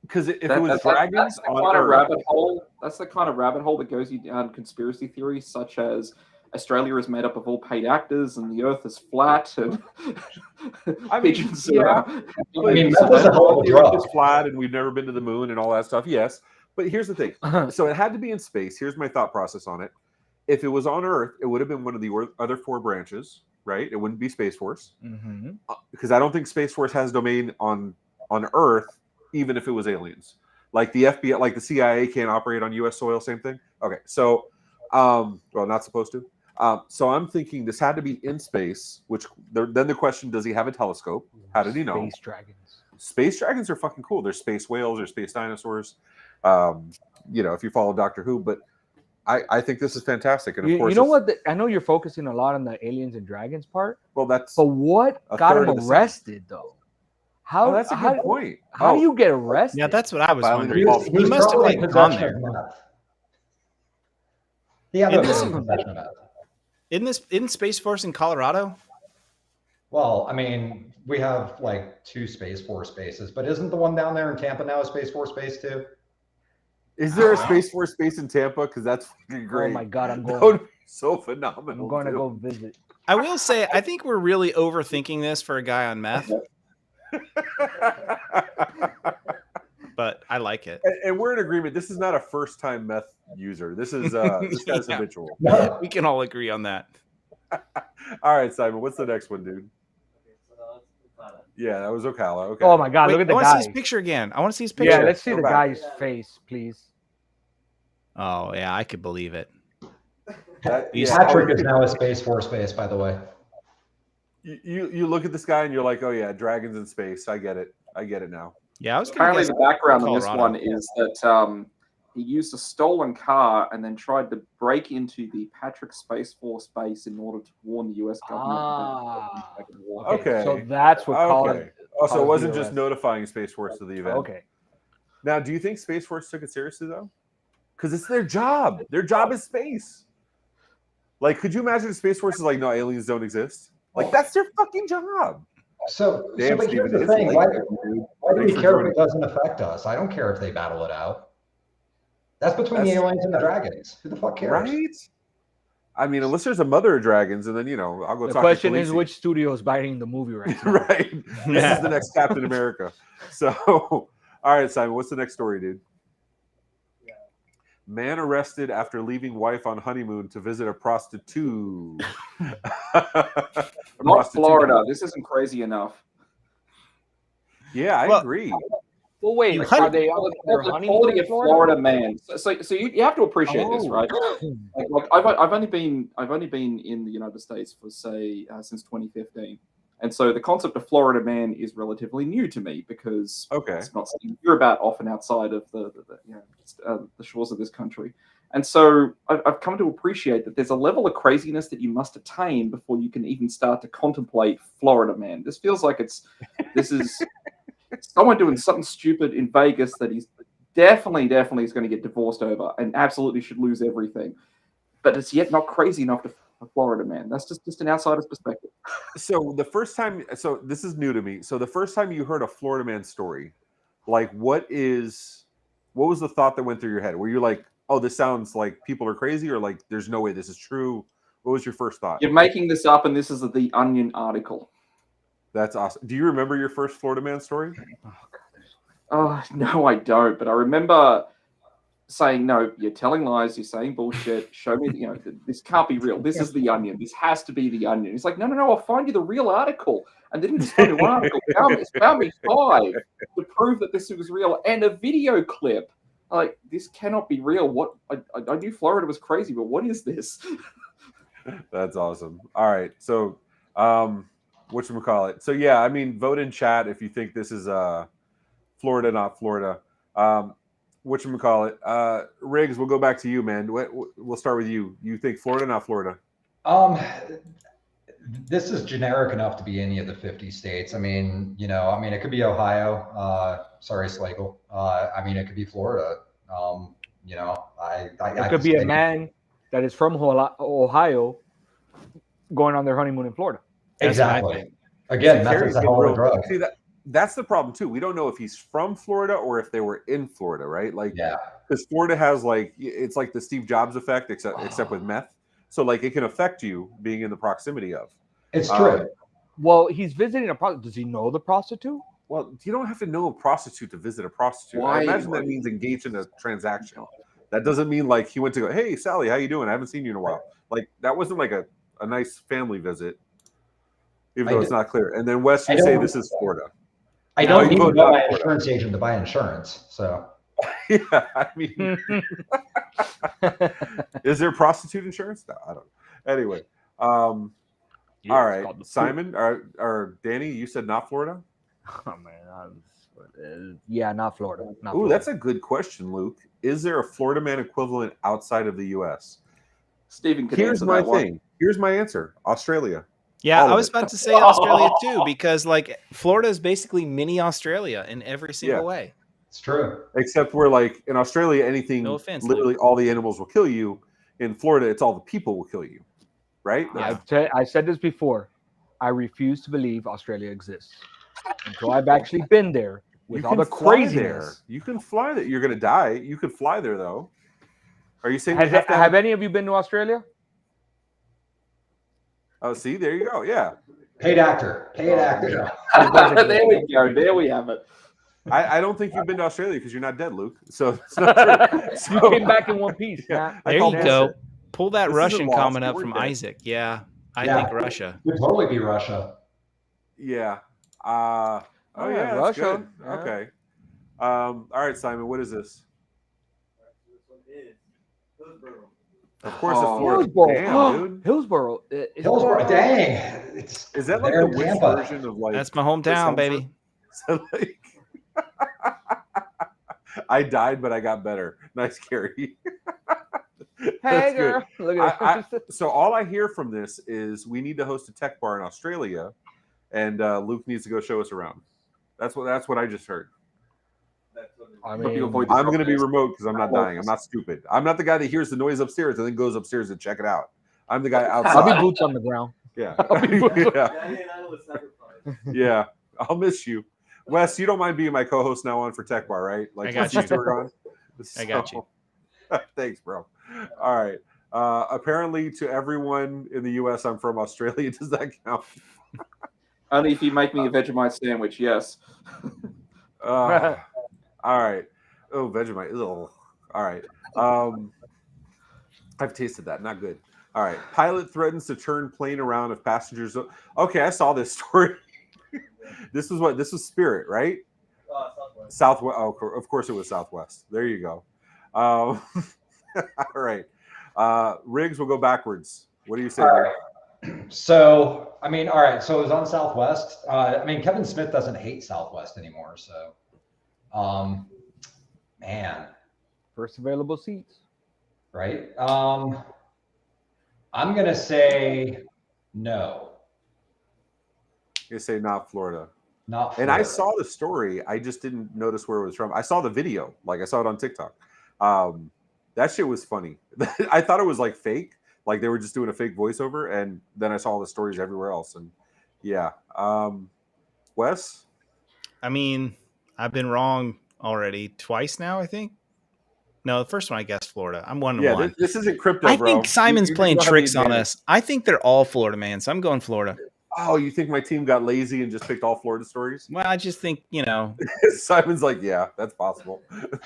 because if it was dragons, that's the kind of rabbit hole. That's the kind of rabbit hole that goes you down conspiracy theories, such as Australia is made up of all paid actors and the Earth is flat. And I mean, pigeons yeah. I mean, that was a whole the Earth is flat, and we've never been to the moon and all that stuff. Yes, but here's the thing. So it had to be in space. Here's my thought process on it. If it was on Earth, it would have been one of the other 4 branches, right? It wouldn't be Space Force Mm-hmm. because I don't think Space Force has domain on Earth, even if it was aliens. Like the FBI, like the CIA can't operate on U.S. soil. Same thing. Okay, so well, not supposed to. So I'm thinking this had to be in space. Which then the question: does he have a telescope? How did he know? Space dragons. Space dragons are fucking cool. There's space whales or space dinosaurs. If you follow Doctor Who, but I think this is fantastic. And of course, you know what? I know you're focusing a lot on the aliens and dragons part. Well, that's but what got him arrested though? How? That's a good point. How do you get arrested? Yeah, that's what I was wondering. He He must have probably like gone possession there. of meth. He had possession of meth. Isn't Space Force in Colorado? Well, I mean, we have like 2 Space Force bases, but isn't the one down there in Tampa now a Space Force base too? Is there a Space Force base in Tampa? Because that's fucking great. Oh my god, I'm That going. would be so phenomenal. I'm going to dude. go visit. I will say, I think we're really overthinking this for a guy on meth. But I like it. And we're in agreement. This is not a first-time meth user. This is this guy's Yeah. habitual. We can all agree on that. All right, Simon. What's the next one, dude? Yeah, that was Ocala. Okay. Oh my god, Wait, look at the I want to see guy. his picture again. I want to see his picture. Yeah, let's see Go the back. guy's face, please. Oh yeah, I could believe it. Patrick is now a Space Force base, by the way. You look at this guy and you're like, oh yeah, dragons in space. I get it. I get it now. Yeah, I was gonna Apparently, guess the background on this Colorado. one is that he used a stolen car and then tried to break into the Patrick Space Force base in order to warn the U.S. government. Ah, about the war. Okay. So that's what Okay. Oh, so it caused wasn't the just arrest. notifying Space Force of the event. Okay. Now, do you think Space Force took it seriously though? Because it's their job. Their job is space. Like, could you imagine if Space Force is like, no, aliens don't exist? Like, that's their fucking job. So Damn, but here's Steven, the it's thing. late, Why dude. do we Thanks for care if joining. it doesn't affect us? I don't care if they battle it out. That's between the aliens and the dragons. Who the fuck cares? Right? I mean, unless there's a mother of dragons, and then I'll go The talk question to is, Khaleesi. which studio is biting the movie right now? Right. This is the next Captain America. So, all right, Simon, what's the next story, dude? Man arrested after leaving wife on honeymoon to visit a prostitute. Not Florida. This isn't crazy enough. Yeah, I agree. Well, wait, You are they on their The honeymoon quality in of Florida? Florida man. So you have to appreciate this, Oh. right? Like I've only been in the United States for since 2015, and so the concept of Florida man is relatively new to me because it's not something you hear about often outside of the shores of this country. And so I've come to appreciate that there's a level of craziness that you must attain before you can even start to contemplate Florida man. This feels like this is someone doing something stupid in Vegas that he's definitely is going to get divorced over and absolutely should lose everything. But it's yet not crazy enough for Florida man. That's just an outsider's perspective. So the first time, so this is new to me. So the first time you heard a Florida man story, like what was the thought that went through your head? Were you like, oh, this sounds like people are crazy, or like there's no way this is true? What was your first thought? You're making this up, and this is the Onion article. That's awesome. Do you remember your first Florida man story? Oh, no, I don't. But I remember saying, no, you're telling lies. You're saying bullshit. Show me, this can't be real. This is the Onion. This has to be the Onion. He's like, no, I'll find you the real article. And then he just found one article. Found me 5 to prove that this was real and a video clip. Like, this cannot be real. What? I knew Florida was crazy, but what is this? That's awesome. All right. So, whatchamacallit? So, yeah, I mean, vote in chat if you think this is Florida, not Florida. Whatchamacallit? Riggs, we'll go back to you, man. We'll start with you. You think Florida, not Florida? This is generic enough to be any of the 50 states. I mean, it could be Ohio. Sorry, Slagle. I mean, it could be Florida. It could be a man that is from Ohio going on their honeymoon in Florida. Exactly. Again, that's a hell of a drug. See, that's the problem too. We don't know if he's from Florida or if they were in Florida, right? Like, because Florida has it's like the Steve Jobs effect, except with meth. So like it can affect you being in the proximity of. It's true. Well, he's visiting a prostitute. Does he know the prostitute? Well, you don't have to know a prostitute to visit a prostitute. Why? I imagine that means engage in a transaction. That doesn't mean like he went to go, hey, Sally, how you doing? I haven't seen you in a while. Like that wasn't like a nice family visit. even though it's not clear. And then Wes, you say this is Florida. I No, don't you need to voted know on my Florida. insurance agent to buy insurance. So Yeah, I mean, is there prostitute insurance? No, I don't know. Anyway, all right, Simon or Danny, you said not Florida. Oh man, yeah, not Florida. Not Ooh, Florida. that's a good question, Luke. Is there a Florida man equivalent outside of the U.S.? Stephen could Here's answer my that one. thing. Here's my answer. Australia. Yeah, All I of was it. about to say Australia too, because like Florida is basically mini Australia in every single Yeah. way. it's true. Except we're like in Australia, anything, No offense, literally all the animals will kill you. In Florida, it's all the people will kill you. Right? I said this before. I refuse to believe Australia exists until I've actually been there with all the craziness. You can fly there. You're going to die. You could fly there, though. Are you saying Have any of you been to Australia? Oh, see, there you go. Yeah. Paid actor. Paid actor. There we go. There we have it. I don't think you've been to Australia because you're not dead, Luke. So it's not true. You came back in one piece. Yeah, There you go. Pull that This Russian isn't lost. comment up We're from dead. Isaac. Yeah, I Yeah. think Russia. Could totally be Russia. Yeah. Oh, Yeah, yeah. That's Russia. good. Yeah. Okay. All right, Simon. What is this? Of course, it's Florida. Hillsboro. Damn, dude. Hillsboro. Hillsboro. Dang. Is that like There the in Wish Tampa. version of like? That's my hometown, baby. So, like, I died, but I got better. Nice, Carrie. Hey, That's girl. good. Look at that. So all I hear from this is we need to host a tech bar in Australia, and Luke needs to go show us around. That's what I just heard. I But people mean, avoid the I'm going to be protests. remote because I'm not dying. I'm not stupid. I'm not the guy that hears the noise upstairs and then goes upstairs and check it out. I'm the guy outside. I'll be boots on the ground. Yeah. I'll be boots on- yeah. Yeah. I'll miss you. Wes, you don't mind being my co-host now on for Tech Bar, right? Like I got once you. two are gone? I got you. Thanks, bro. All right. Apparently, to everyone in the U.S., I'm from Australia. Does that count? Only if you make me a Vegemite sandwich, yes. All right. Oh, Vegemite. Ugh. All right. I've tasted that. Not good. All right. Pilot threatens to turn plane around if passengers. Okay, I saw this story. This was Spirit, right? Southwest. Oh, of course it was Southwest. There you go. All right. Riggs will go backwards. What do you say? All right. So, I mean, all right. So it was on Southwest. I mean, Kevin Smith doesn't hate Southwest anymore. So, man. First available seats. Right. I'm going to say no. You say not Florida. Not And Florida. I saw the story. I just didn't notice where it was from. I saw the video. Like I saw it on TikTok. That shit was funny. I thought it was like fake. Like they were just doing a fake voiceover. And then I saw all the stories everywhere else. And yeah. Wes? I mean, I've been wrong already twice now, I think. No, the first one I guessed Florida. I'm 1-1. Yeah, this isn't crypto, I bro. think Simon's You playing don't have tricks the on advantage. us. I think they're all Florida, man. So I'm going Florida. Oh, you think my team got lazy and just picked all Florida stories? Well, I just think, Simon's like, yeah, that's possible.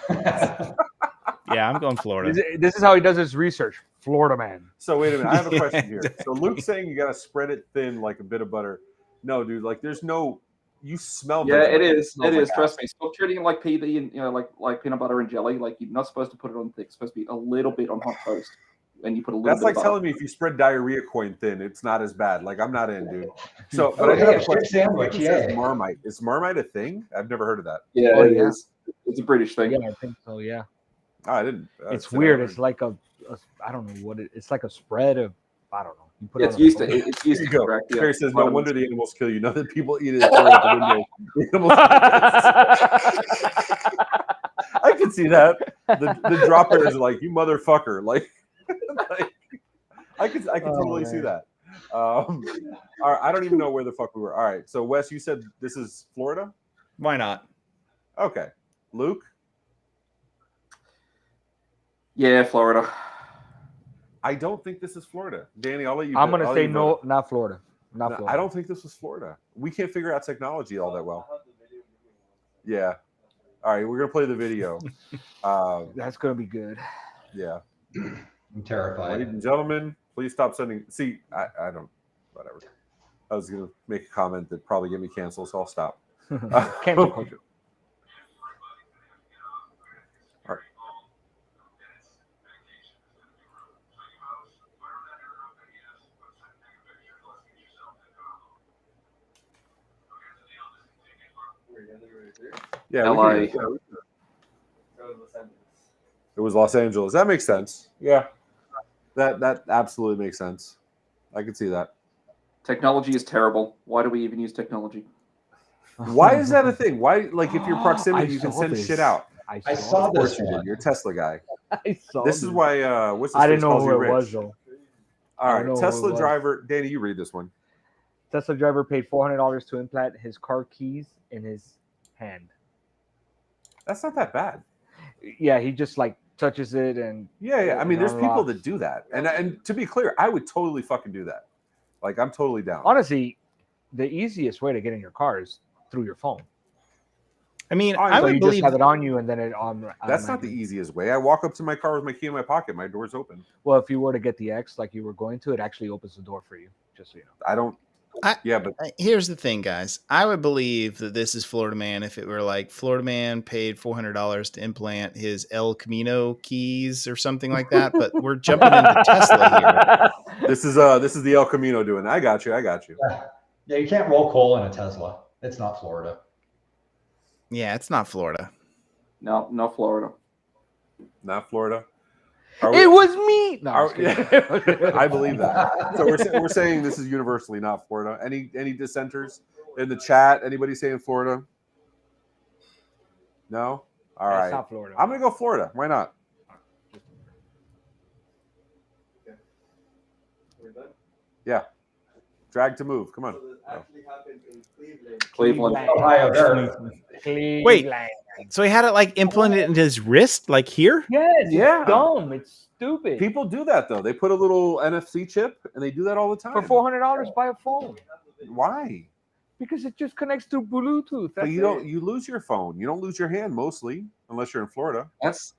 yeah, I'm going Florida. This is how he does his research. Florida man. So wait a minute. I have a Yeah, question here. So exactly. Luke's saying you got to spread it thin like a bit of butter. No, dude, like there's no, you smell Yeah, Vegemite. it is. smells It like is. Trust ass. me. Stop treating it like PB and like peanut butter and jelly. Like you're not supposed to put it on thick. It's supposed to be a little bit on hot toast, and you put a little That's bit like of butter. telling me if you spread diarrhea coin thin, it's not as bad. Like I'm not in, dude. So, Oh, but I do have yeah, a question. shit sandwich, It says yeah. Marmite. Is Marmite a thing? I've never heard of that. Yeah, Oh, it yeah. is. It's a British thing. Yeah, I think so. Yeah, Oh, I didn't. it's today weird. I It's like a I don't know what it's like a spread of I don't know. You put Yeah, it it's on a used to. boat. It's used There to you go. correct. Yeah. Harry says, no Vitamins. wonder the animals kill you. Now that people eat it and throw it out the window. The animals I can see that. The drop bears are like, you motherfucker. Like, I can totally see that. All right, I don't even know where the fuck we were. All right. So Wes, you said this is Florida? Why not? Okay. Luke? Yeah, Florida. I don't think this is Florida. Danny, I'll let you. I'm gonna I'll say let you no, vote. not Florida. Not No, Florida. I don't think this was Florida. We can't figure out technology all that well. Yeah. All right, we're gonna play the video. That's gonna be good. Yeah. I'm terrified. Ladies and gentlemen, please stop sending. See, I don't. Whatever. I was gonna make a comment that probably get me canceled, so I'll stop. Cancel culture. All right. Yeah, we LA. can do it. It was Los Angeles. That makes sense. Yeah, that absolutely makes sense. I can see that. Technology is terrible. Why do we even use technology? Why is that a thing? Why, like, if you're I proximity, you can saw send this. shit out. I saw Of course this you did. one. You're a Tesla guy. I saw This is why. What's this I didn't know calls who you it rich. was though. All I right, don't know who Tesla it was. driver. Danny, you read this one. Tesla driver paid $400 to implant his car keys in his hand. That's not that bad. Yeah, he just like touches it and Yeah. I mean, it there's people unlocks. that do that, and to be clear, I would totally fucking do that. Like, I'm totally down. Honestly, the easiest way to get in your car is through your phone. I mean, I I So would you believe just have it on you, and then it on. That's not the easiest way. I walk up to my car with my key in my pocket. My door's open. Well, if you were to get the X like you were going to, it actually opens the door for you. Just so you know. I don't. Yeah, but here's the thing, guys. I would believe that this is Florida Man if it were like Florida Man paid $400 to implant his El Camino keys or something like that. But we're jumping into Tesla here. This is the El Camino doing. I got you. Yeah, you can't roll coal in a Tesla. It's not Florida. Yeah, it's not Florida. No, not Florida. Not Florida. It was me. No, I'm just kidding. I believe that. So we're saying this is universally not Florida. Any dissenters in the chat? Anybody saying Florida? No. All It's right. not Florida. I'm gonna go Florida. Why not? Yeah. Drag to move. Come on. Cleveland. Ohio, there. Wait, so he had it like implanted into his wrist, like here? Yes. Yeah. It's dumb. It's stupid. People do that though. They put a little NFC chip and they do that all the time. For $400, buy a phone. Why? Because it just connects through Bluetooth. But That's you don't. You lose your phone. You don't lose your hand mostly, unless you're in Florida. That's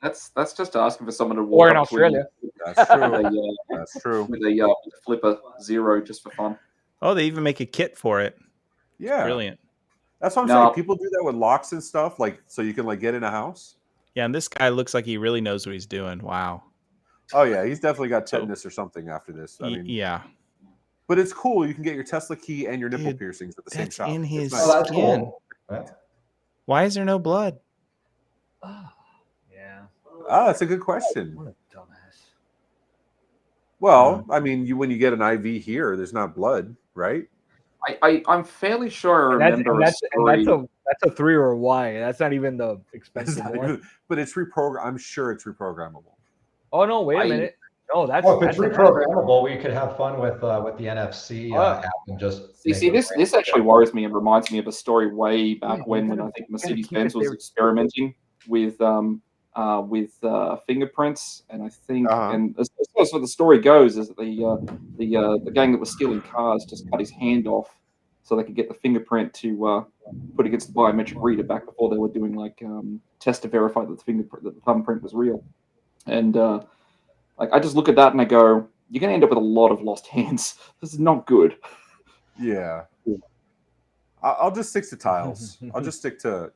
just asking for someone to walk Or in up to you Australia. That's true. with a, That's true. with a flipper zero just for fun. Oh, they even make a kit for it. Yeah. Brilliant. That's what I'm No. saying. People do that with locks and stuff, like so you can like get in a house. Yeah, and this guy looks like he really knows what he's doing. Wow. Oh yeah, he's definitely got tetanus or something after this. I mean, Yeah. but it's cool. You can get your Tesla key and your nipple Dude, piercings at the same that's shop. in It's his nice. Oh, that's skin. cool. Yeah. Why is there no blood? Yeah. Oh, that's a good question. What a dumbass. Well, I mean, when you get an IV here, there's not blood, right? I'm fairly sure I And that's, remember and a that's, story. and that's a 3 or a Y. That's not even the It's expensive not one. even, but it's reprogram. I'm sure it's reprogrammable. Oh no! Wait a minute. No, that's Well, if it's that's reprogrammable, we could have fun with the NFC app and just See, this actually worries me and reminds me of a story way back when I think Mercedes-Benz was experimenting with fingerprints, and I think, and as far as the story goes, is that the gang that was stealing cars just cut his hand off so they could get the fingerprint to put against the biometric reader back before they were doing like tests to verify that the thumbprint was real, and like I just look at that and I go, you're going to end up with a lot of lost hands. This is not good. Yeah. I'll just stick to tiles. I'll just stick to,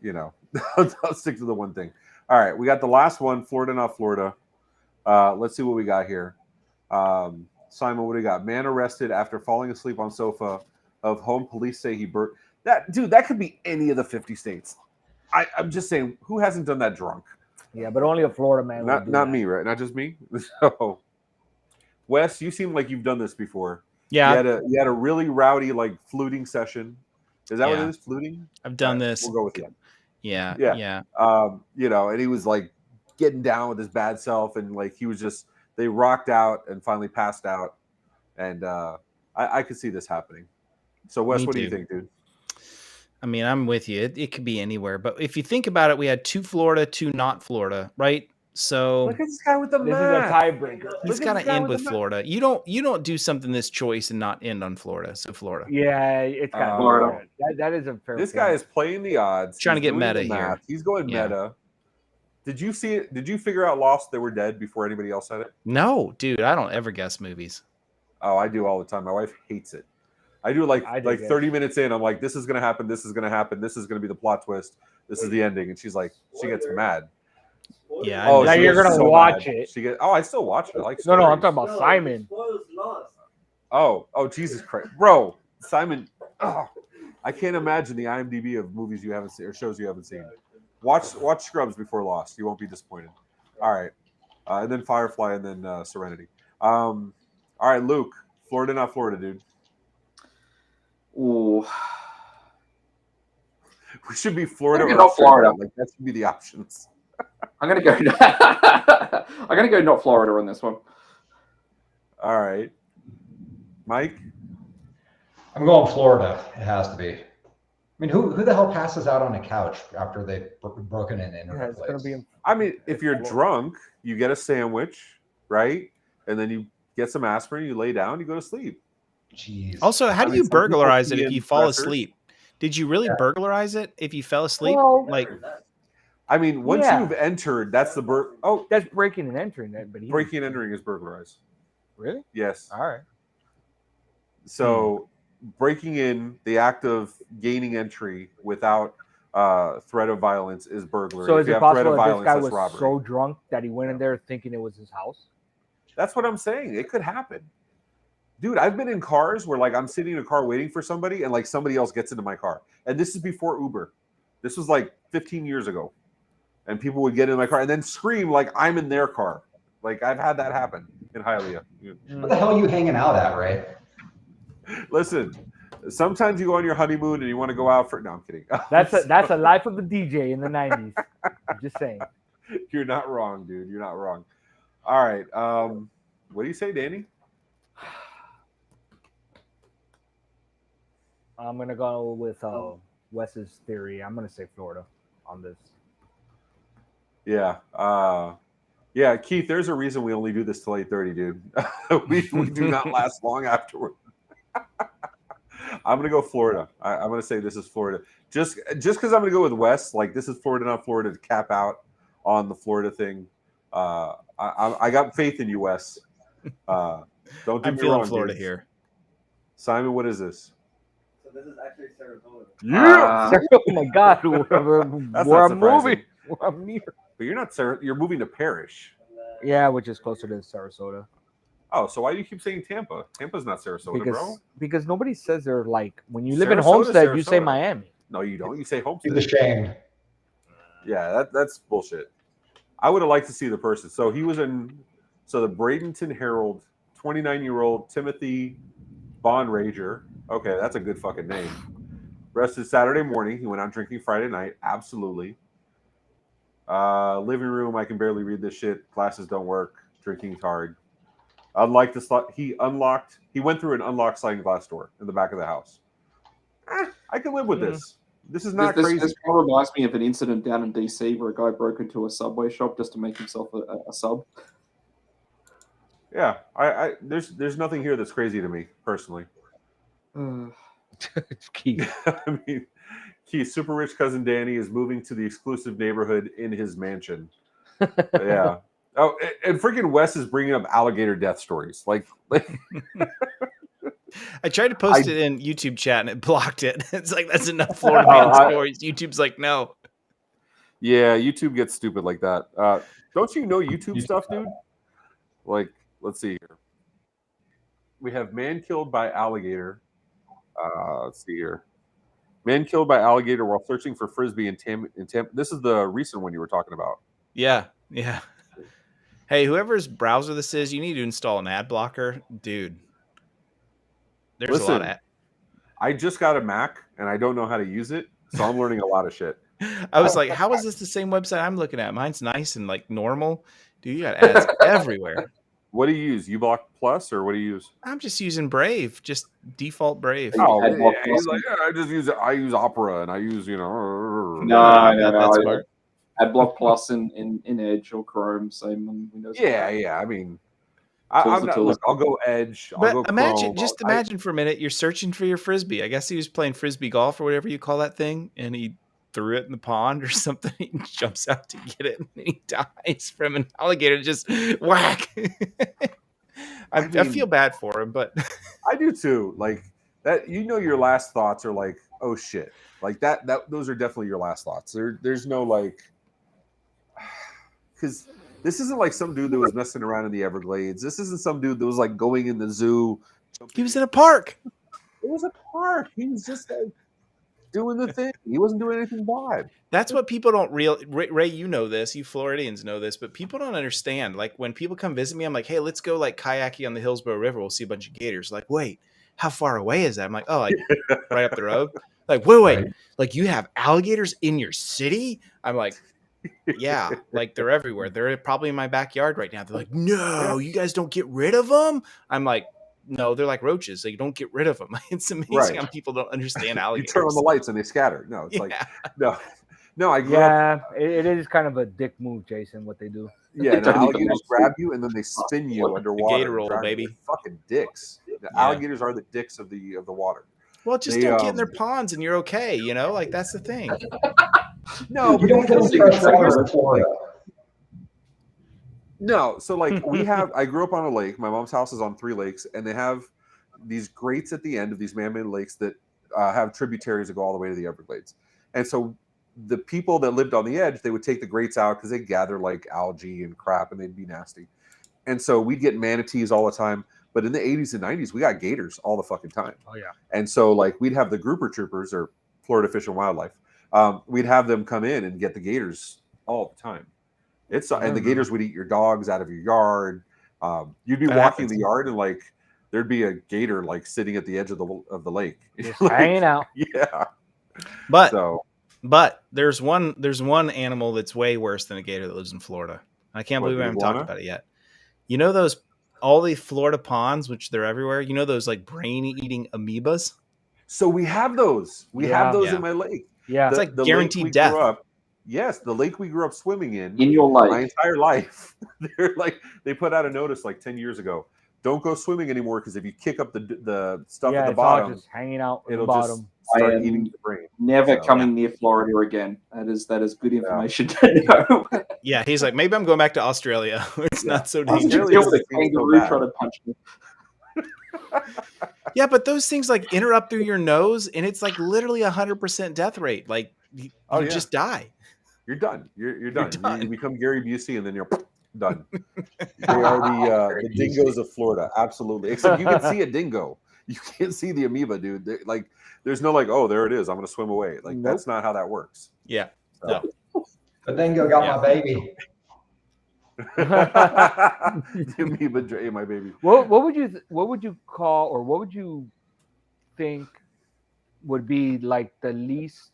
I'll stick to the one thing. All right, we got the last one, Florida, not Florida. Let's see what we got here. Simon, what do we got? Man arrested after falling asleep on sofa of home. Police say he burnt. That could be any of the 50 states. I'm just saying, who hasn't done that drunk? Yeah, but only a Florida man. would do Not that. me, right? Not just me. So, Wes, you seem like you've done this before. Yeah. You had a really rowdy like fluting session. Is that what it is? Fluting? I've done this. We'll go with it. Yeah. And he was like getting down with his bad self, and like they rocked out and finally passed out, and I could see this happening. So Wes, what do you think, dude? I mean, I'm with you. It could be anywhere, but if you think about it, we had 2 Florida, 2 not Florida, right? So look at this guy with the This math. is a tiebreaker. he's got to end with Florida. You don't do something this choice and not end on Florida. So Florida. Yeah, it's got Florida. That is a fair. This point. guy is playing the odds. Trying to He's get doing meta the math. here. He's going meta. Did you see it? Did you figure out Lost? They were dead before anybody else said it. No, dude, I don't ever guess movies. Oh, I do all the time. My wife hates it. I do like I did like get 30 minutes in. I'm like, this is gonna happen. This is gonna happen. This is gonna be the plot twist. This is the ending. And she's like, she gets mad. Yeah. Oh, Now she you're gets gonna so watch mad. it. She get. Oh, I still watch it. I like No, I'm stories. talking about Simon. Oh, Jesus Christ, bro, Simon. Oh, I can't imagine the IMDb of movies you haven't seen or shows you haven't seen. Watch Scrubs before Lost. You won't be disappointed. All right, and then Firefly, and then Serenity. All right, Luke, Florida, not Florida, dude. Ooh. We should be Florida or Not Australia. Florida. Like that should be the options. I'm gonna go. I'm gonna go not Florida on this one. All right, Mike. I'm going Florida. It has to be. I mean, who the hell passes out on a couch after they've broken in Yeah, a it's gonna place? be. I mean, if you're drunk, you get a sandwich, right? And then you get some aspirin, you lay down, you go to sleep. Jeez. Also, how do mean, you some people burglarize it pee if in you fall dressers. asleep? Did you really burglarize it if you fell asleep? Well, Like, I mean, once Yeah. you've entered, that's the that's breaking and entering. That, but he breaking and entering is burglarized. really. Yes. All right. So breaking in, the act of gaining entry without threat of violence is burglary. So If is you it have threat possible of that this violence, guy that's was robbery. so drunk that he went in there thinking it was his house? That's what I'm saying. It could happen. Dude, I've been in cars where like I'm sitting in a car waiting for somebody and like somebody else gets into my car. And this is before Uber. This was like 15 years ago. And people would get in my car and then scream like I'm in their car. Like I've had that happen in Hialeah. What the hell are you hanging out at, Ray? Listen, sometimes you go on your honeymoon and you want to go out for no, I'm kidding. That's a life of a DJ in the 90s. I'm just saying. You're not wrong, dude. You're not wrong. All right. What do you say, Danny? I'm gonna go with Wes's theory. I'm gonna say Florida on this. Yeah. Yeah, Keith, there's a reason we only do this till 8:30, dude. we do not last long afterward. I'm gonna go Florida. I'm gonna say this is Florida. Just because I'm gonna go with Wes, like this is Florida, not Florida, to cap out on the Florida thing. I got faith in you, Wes. Don't do I'm me feeling wrong, Florida dudes. here. Simon, what is this? So this is actually Sarasota. Yeah. Oh my God, where I'm moving, where I'm near. But you're not You're moving to Parrish. Yeah, which is closer to Sarasota. Oh, so why do you keep saying Tampa? Tampa's not Sarasota, bro. Because nobody says they're like when you live in Sarasota, Homestead, you say Sarasota. Miami. No, you don't. You say Homestead. He's ashamed. Yeah, that's bullshit. I would have liked to see the person. So he was in. So the Bradenton Herald, 29-year-old Timothy Bonrager. Okay, that's a good fucking name. Rested Saturday morning. He went out drinking Friday night. Absolutely. Living room. I can barely read this shit. Glasses don't work. Drinking's hard. Unlike the slot, he went through an unlocked sliding glass door in the back of the house. I can live with this. This is not crazy. This kind of reminds me of an incident down in DC where a guy broke into a Subway shop just to make himself a sub. Yeah, there's nothing here that's crazy to me personally. It's Keith. I mean, Keith's super rich cousin Danny is moving to the exclusive neighborhood in his mansion. Yeah. Oh, and freaking Wes is bringing up alligator death stories. Like I tried to post it in YouTube chat and it blocked it. It's like that's enough Florida man stories. YouTube's like, no. Yeah, YouTube gets stupid like that. Don't you know YouTube stuff, dude? Like, let's see here. We have man killed by alligator. Let's see here. Man killed by alligator while searching for frisbee in Tampa. This is the recent one you were talking about. Yeah. Hey, whoever's browser this is, you need to install an ad blocker, dude. There's a lot of. I just got a Mac and I don't know how to use it, so I'm learning a lot of shit. I was like, how is this the same website I'm looking at? Mine's nice and like normal. Dude, you got ads everywhere. What do you use? uBlock Plus or what do you use? I'm just using Brave, just default Brave. Oh, yeah, he's like, yeah, I use Opera and I use, No, that's smart. AdBlock Plus in Edge or Chrome, same on Windows. Yeah. I mean, I'm not. Look, I'll go Edge. I'll go imagine, Chrome. imagine for a minute, you're searching for your frisbee. I guess he was playing frisbee golf or whatever you call that thing, and he threw it in the pond or something. He jumps out to get it, and he dies from an alligator. Just whack. I feel bad for him, but I do too. Like that your last thoughts are like, oh shit, like that those are definitely your last thoughts. There's no like, because this isn't like some dude that was messing around in the Everglades. This isn't some dude that was like going in the zoo. He was in a park. It was a park. He was just like doing the thing. He wasn't doing anything bad. That's what people don't Ray, you know this, you Floridians know this, but people don't understand. Like when people come visit me, I'm like, hey, let's go like kayaking on the Hillsborough River. We'll see a bunch of gators. Like, wait, how far away is that? I'm like, oh, like right up the road. Like, wait, Right. like you have alligators in your city? I'm like, yeah, like they're everywhere. They're probably in my backyard right now. They're like, no, you guys don't get rid of them. I'm like, no, they're like roaches. So you don't get rid of them. It's amazing Right. how people don't understand You alligators. turn on the lights and they scatter. No, it's like no. I grew up. Yeah, it is kind of a dick move, Jason. What they do. Yeah, no, alligators grab you and then they spin you underwater. gator roll, and drown you. baby. They're fucking dicks. The alligators are the dicks of the water. Well, just don't get in their ponds and you're okay. You know, like that's the thing. No, You but don't get here's fresh the water thing. in Florida. No, so like I grew up on a lake. My mom's house is on 3 lakes, and they have these grates at the end of these man-made lakes that have tributaries that go all the way to the Everglades. And so the people that lived on the edge, they would take the grates out because they gather like algae and crap, and they'd be nasty. And so we'd get manatees all the time. But in the 80s and 90s, we got gators all the fucking time. Oh yeah. And so like we'd have the grouper troopers or Florida Fish and Wildlife. We'd have them come in and get the gators all the time. And the gators would eat your dogs out of your yard. You'd be walking the yard and like there'd be a gator like sitting at the edge of the lake, Just like, hanging out. Yeah, But there's one animal that's way worse than a gator that lives in Florida. I can't believe I haven't talked about it yet. You know all the Florida ponds, which they're everywhere. You know those like brain-eating amoebas. So we have those. We have those in my lake. Yeah, it's like guaranteed death. Yes, the lake we grew up swimming in your life. My entire life. They're like they put out a notice like 10 years ago. Don't go swimming anymore because if you kick up the stuff at the bottom, all just hanging out at it'll the bottom. just start eating the brain. Never coming near Florida again. That is good information to know. Yeah, he's like, maybe I'm going back to Australia. It's not so dangerous. Australia with a kangaroo trying to punch me. Yeah, but those things like interrupt through your nose, and it's like literally 100% death rate. Like you just die. You're done. You're done. You become Gary Busey, and then you're done. They are the dingoes of Florida, absolutely. Except you can see a dingo. You can't see the amoeba, dude. There's no like, oh, there it is. I'm gonna swim away. Like that's not how that works. Yeah. So. No. The dingo got my baby. The amoeba ate my baby. What would you call, or what would you think would be like the least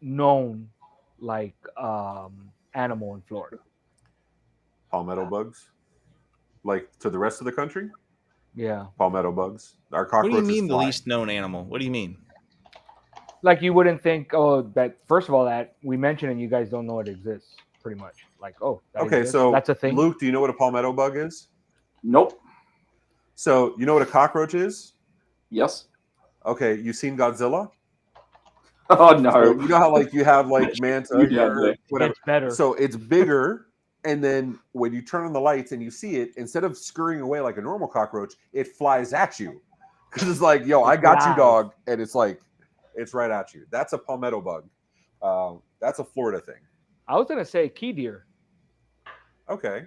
known like animal in Florida? Palmetto bugs, like to the rest of the country. Yeah, palmetto bugs. Our What cockroaches. do you mean the fly. least known animal? What do you mean? like you wouldn't think. Oh, that first of all, that we mentioned and you guys don't know it exists. Pretty much, like that Okay, exists? so that's a thing. Luke, do you know what a palmetto bug is? Nope. So you know what a cockroach is? Yes. Okay, you seen Godzilla? Oh no. So you know how like you have like manta or whatever. It's better. So it's bigger, and then when you turn on the lights and you see it, instead of scurrying away like a normal cockroach, it flies at you. Because it's like, yo, I got you, dog, and it's like, it's right at you. That's a palmetto bug. That's a Florida thing. I was gonna say key deer. Okay.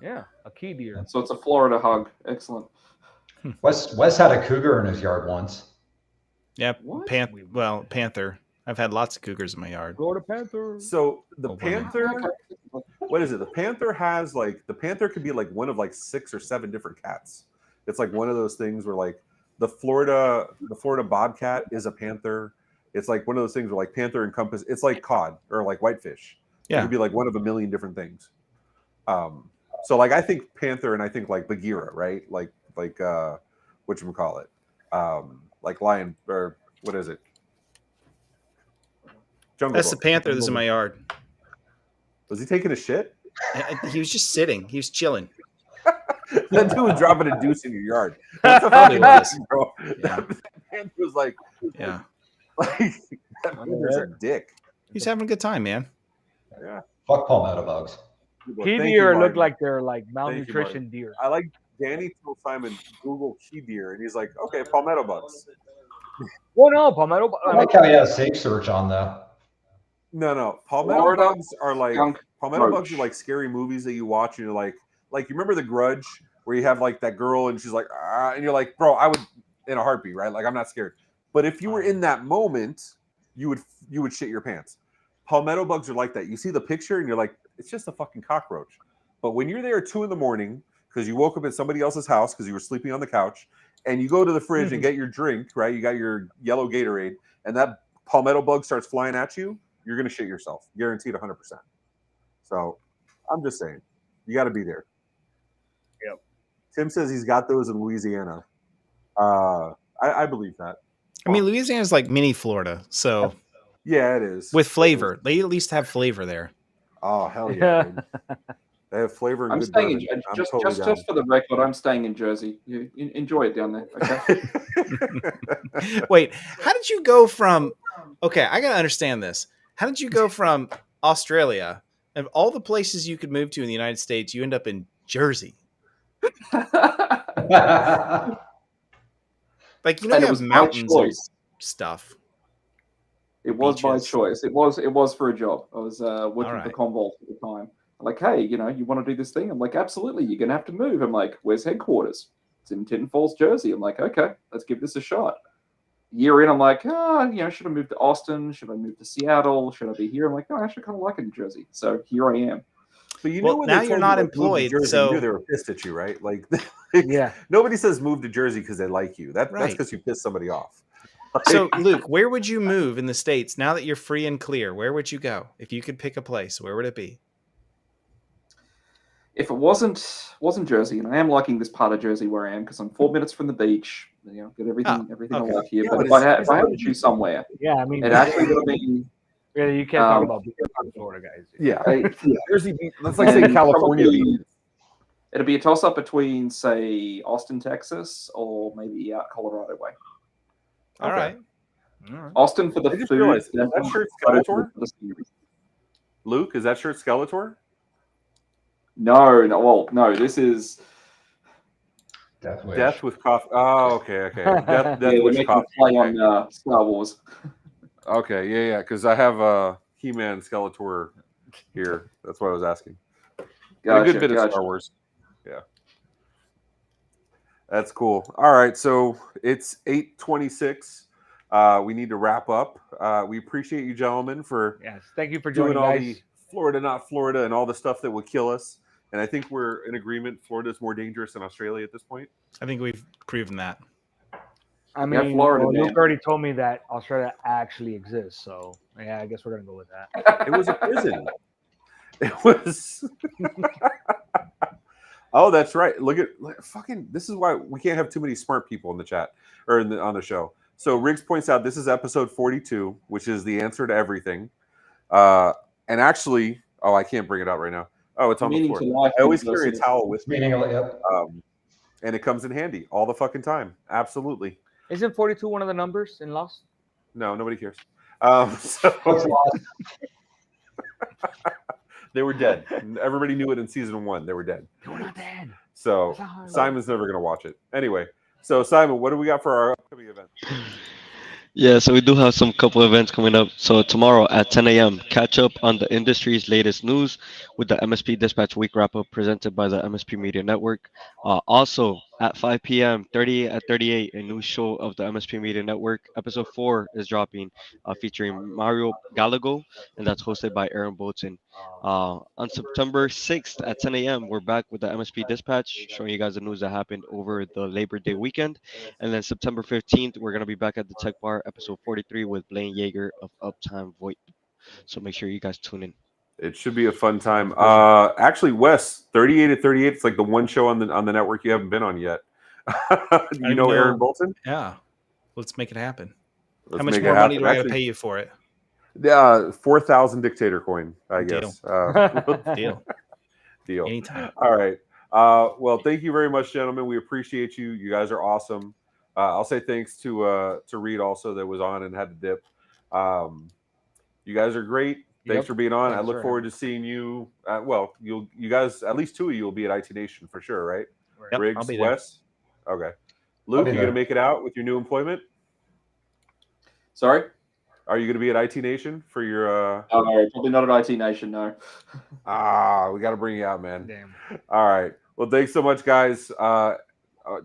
Yeah, a key deer. So it's a Florida hug. Excellent. Wes had a cougar in his yard once. Yeah, panther. I've had lots of cougars in my yard. Florida panther. So the panther, what is it? The panther has like the panther could be like one of like 6 or 7 different cats. It's like one of those things where like the Florida bobcat is a panther. It's like one of those things where like panther encompass. It's like cod or like whitefish. Yeah, it could be like one of a million different things. So like I think panther and I think like Bagheera, right? Like whatchamacallit? Like lion or what is it? Jungle That's Book. the panther that's in my yard. Was he taking a shit? He was just sitting. He was chilling. That dude was dropping a deuce in your yard. That's That's probably was. bro. Yeah. That panther was like, Yeah. like that panther's a dick. He's having a good time, man. Yeah. Fuck palmetto bugs. Key deer look like they're like malnutrition deer. I like Danny told Simon Google key deer, and he's like, okay, Palmetto Bugs. Well, no, Palmetto. I like how he has safe search on that. No, Palmetto Florida Bugs are like skunk Palmetto roach. Bugs are like scary movies that you watch, and you're like you remember The Grudge, where you have like that girl, and she's like, and you're like, bro, I would in a heartbeat, right? Like I'm not scared. But if you were in that moment, you would shit your pants. Palmetto Bugs are like that. You see the picture, and you're like, it's just a fucking cockroach. But when you're there at 2 a.m. because you woke up at somebody else's house because you were sleeping on the couch, and you go to the fridge and get your drink, right? You got your yellow Gatorade, and that Palmetto Bug starts flying at you, you're going to shit yourself. Guaranteed 100%. So I'm just saying, you got to be there. Yep. Tim says he's got those in Louisiana. I believe that. I mean, Louisiana's like mini Florida, so yeah, it is. With flavor. They at least have flavor there. Oh, hell yeah. They have flavor and I'm good staying in bourbon. I'm just totally down. for the record. I'm staying in Jersey. You enjoy it down there, okay? Wait, how did you go from? Okay, I gotta understand this. How did you go from Australia and all the places you could move to in the United States? You end up in Jersey. Like you know, you have mountains and stuff. It was by choice. It was for a job. I was working for Convolt at the time. Like, hey, you want to do this thing? I'm like, absolutely. You're gonna have to move. I'm like, where's headquarters? It's in Tinton Falls, Jersey. I'm like, okay, let's give this a shot. Year in, I'm like, should I move to Austin? Should I move to Seattle? Should I be here? I'm like, no, I actually kind of like it in Jersey. So here I am. But you know when now they you're told not you, like, move to employed, Jersey, so you knew they were pissed at you, right? Like, yeah, nobody says move to Jersey because they like you. That's Right. because you pissed somebody off. So, Luke, where would you move in the States now that you're free and clear? Where would you go if you could pick a place? Where would it be? If it wasn't Jersey, and I am liking this part of Jersey where I am because I'm 4 minutes from the beach, get everything I like here. Yeah, but but if I had to choose somewhere, Yeah, I mean, it actually would be. Yeah, you can't talk about being in Florida, guys. Yeah, Jersey. That's like saying California. It'd be a toss up between, say, Austin, Texas, or maybe out Colorado way. All right. Austin for the I just food. realized, is that shirt Skeletor? For the series. Luke, is that shirt Skeletor? No. Well, no. This is Death with coffee. Oh, okay. Death yeah, with making coffee. a play on Star Wars. Okay, yeah. Because I have He-Man Skeletor here. That's why I was asking. A good bit of Star Wars. Yeah. That's cool. All right, so it's 8:26. We need to wrap up. We appreciate you, gentlemen, for thank you for doing joining, all guys. the Florida, not Florida, and all the stuff that would kill us. And I think we're in agreement. Florida is more dangerous than Australia at this point. I think we've proven that. I mean, Florida, man. Luke already told me that Australia actually exists, so yeah, I guess we're gonna go with that. It was a prison. It was. Oh, that's right. Look at fucking. This is why we can't have too many smart people in the chat or on the show. So Riggs points out this is episode 42, which is the answer to everything. And actually, I can't bring it out right now. Oh, it's on the floor. I always carry a towel with me. And it comes in handy all the fucking time. Absolutely. Isn't 42 one of the numbers in Lost? No, nobody cares. They were dead. Everybody knew it in season 1. They were dead. They're not dead. So Simon's never going to watch it. Anyway, so Simon, what do we got for our upcoming event? Yeah, so we do have some couple events coming up. So tomorrow at 10 a.m., catch up on the industry's latest news with the MSP Dispatch Week Wrap-Up presented by the MSP Media Network. Also, at 5 p.m., 38 at 38, a new show of the MSP Media Network. Episode 4 is dropping, featuring Mario Gallego, and that's hosted by Aaron Bolton. On September 6th at 10 a.m., we're back with the MSP Dispatch, showing you guys the news that happened over the Labor Day weekend. And then September 15th, we're going to be back at the Tech Bar, episode 43, with Blaine Yeager of Uptime VoIP. So make sure you guys tune in. It should be a fun time. Actually, Wes, 38 at 38, it's like the one show on the network you haven't been on yet. you know Aaron Bolton? Yeah. Let's make it happen. Let's How much make it more money happen. do I got to Actually, pay you for it? 4,000 Dictator coin, I guess. Deal. Anytime. All right. Well, thank you very much, gentlemen. We appreciate you. You guys are awesome. I'll say thanks to Reid also that was on and had to dip. You guys are great. Thanks for being on. Thanks I look for forward to seeing you. You guys, at least 2 of you will be at IT Nation for sure, right? Yep, I'll Briggs be there. West. Okay. Luke, be you gonna there. make it out with your new employment? Sorry? Are you gonna be at IT Nation for your? No, probably not at IT Nation. No. We got to bring you out, man. Damn. All right. Well, thanks so much, guys.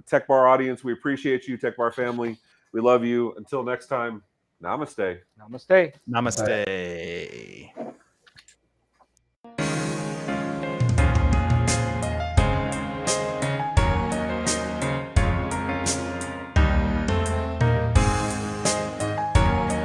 Tech Bar audience, we appreciate you. Tech Bar family, we love you. Until next time, namaste. Namaste. Namaste.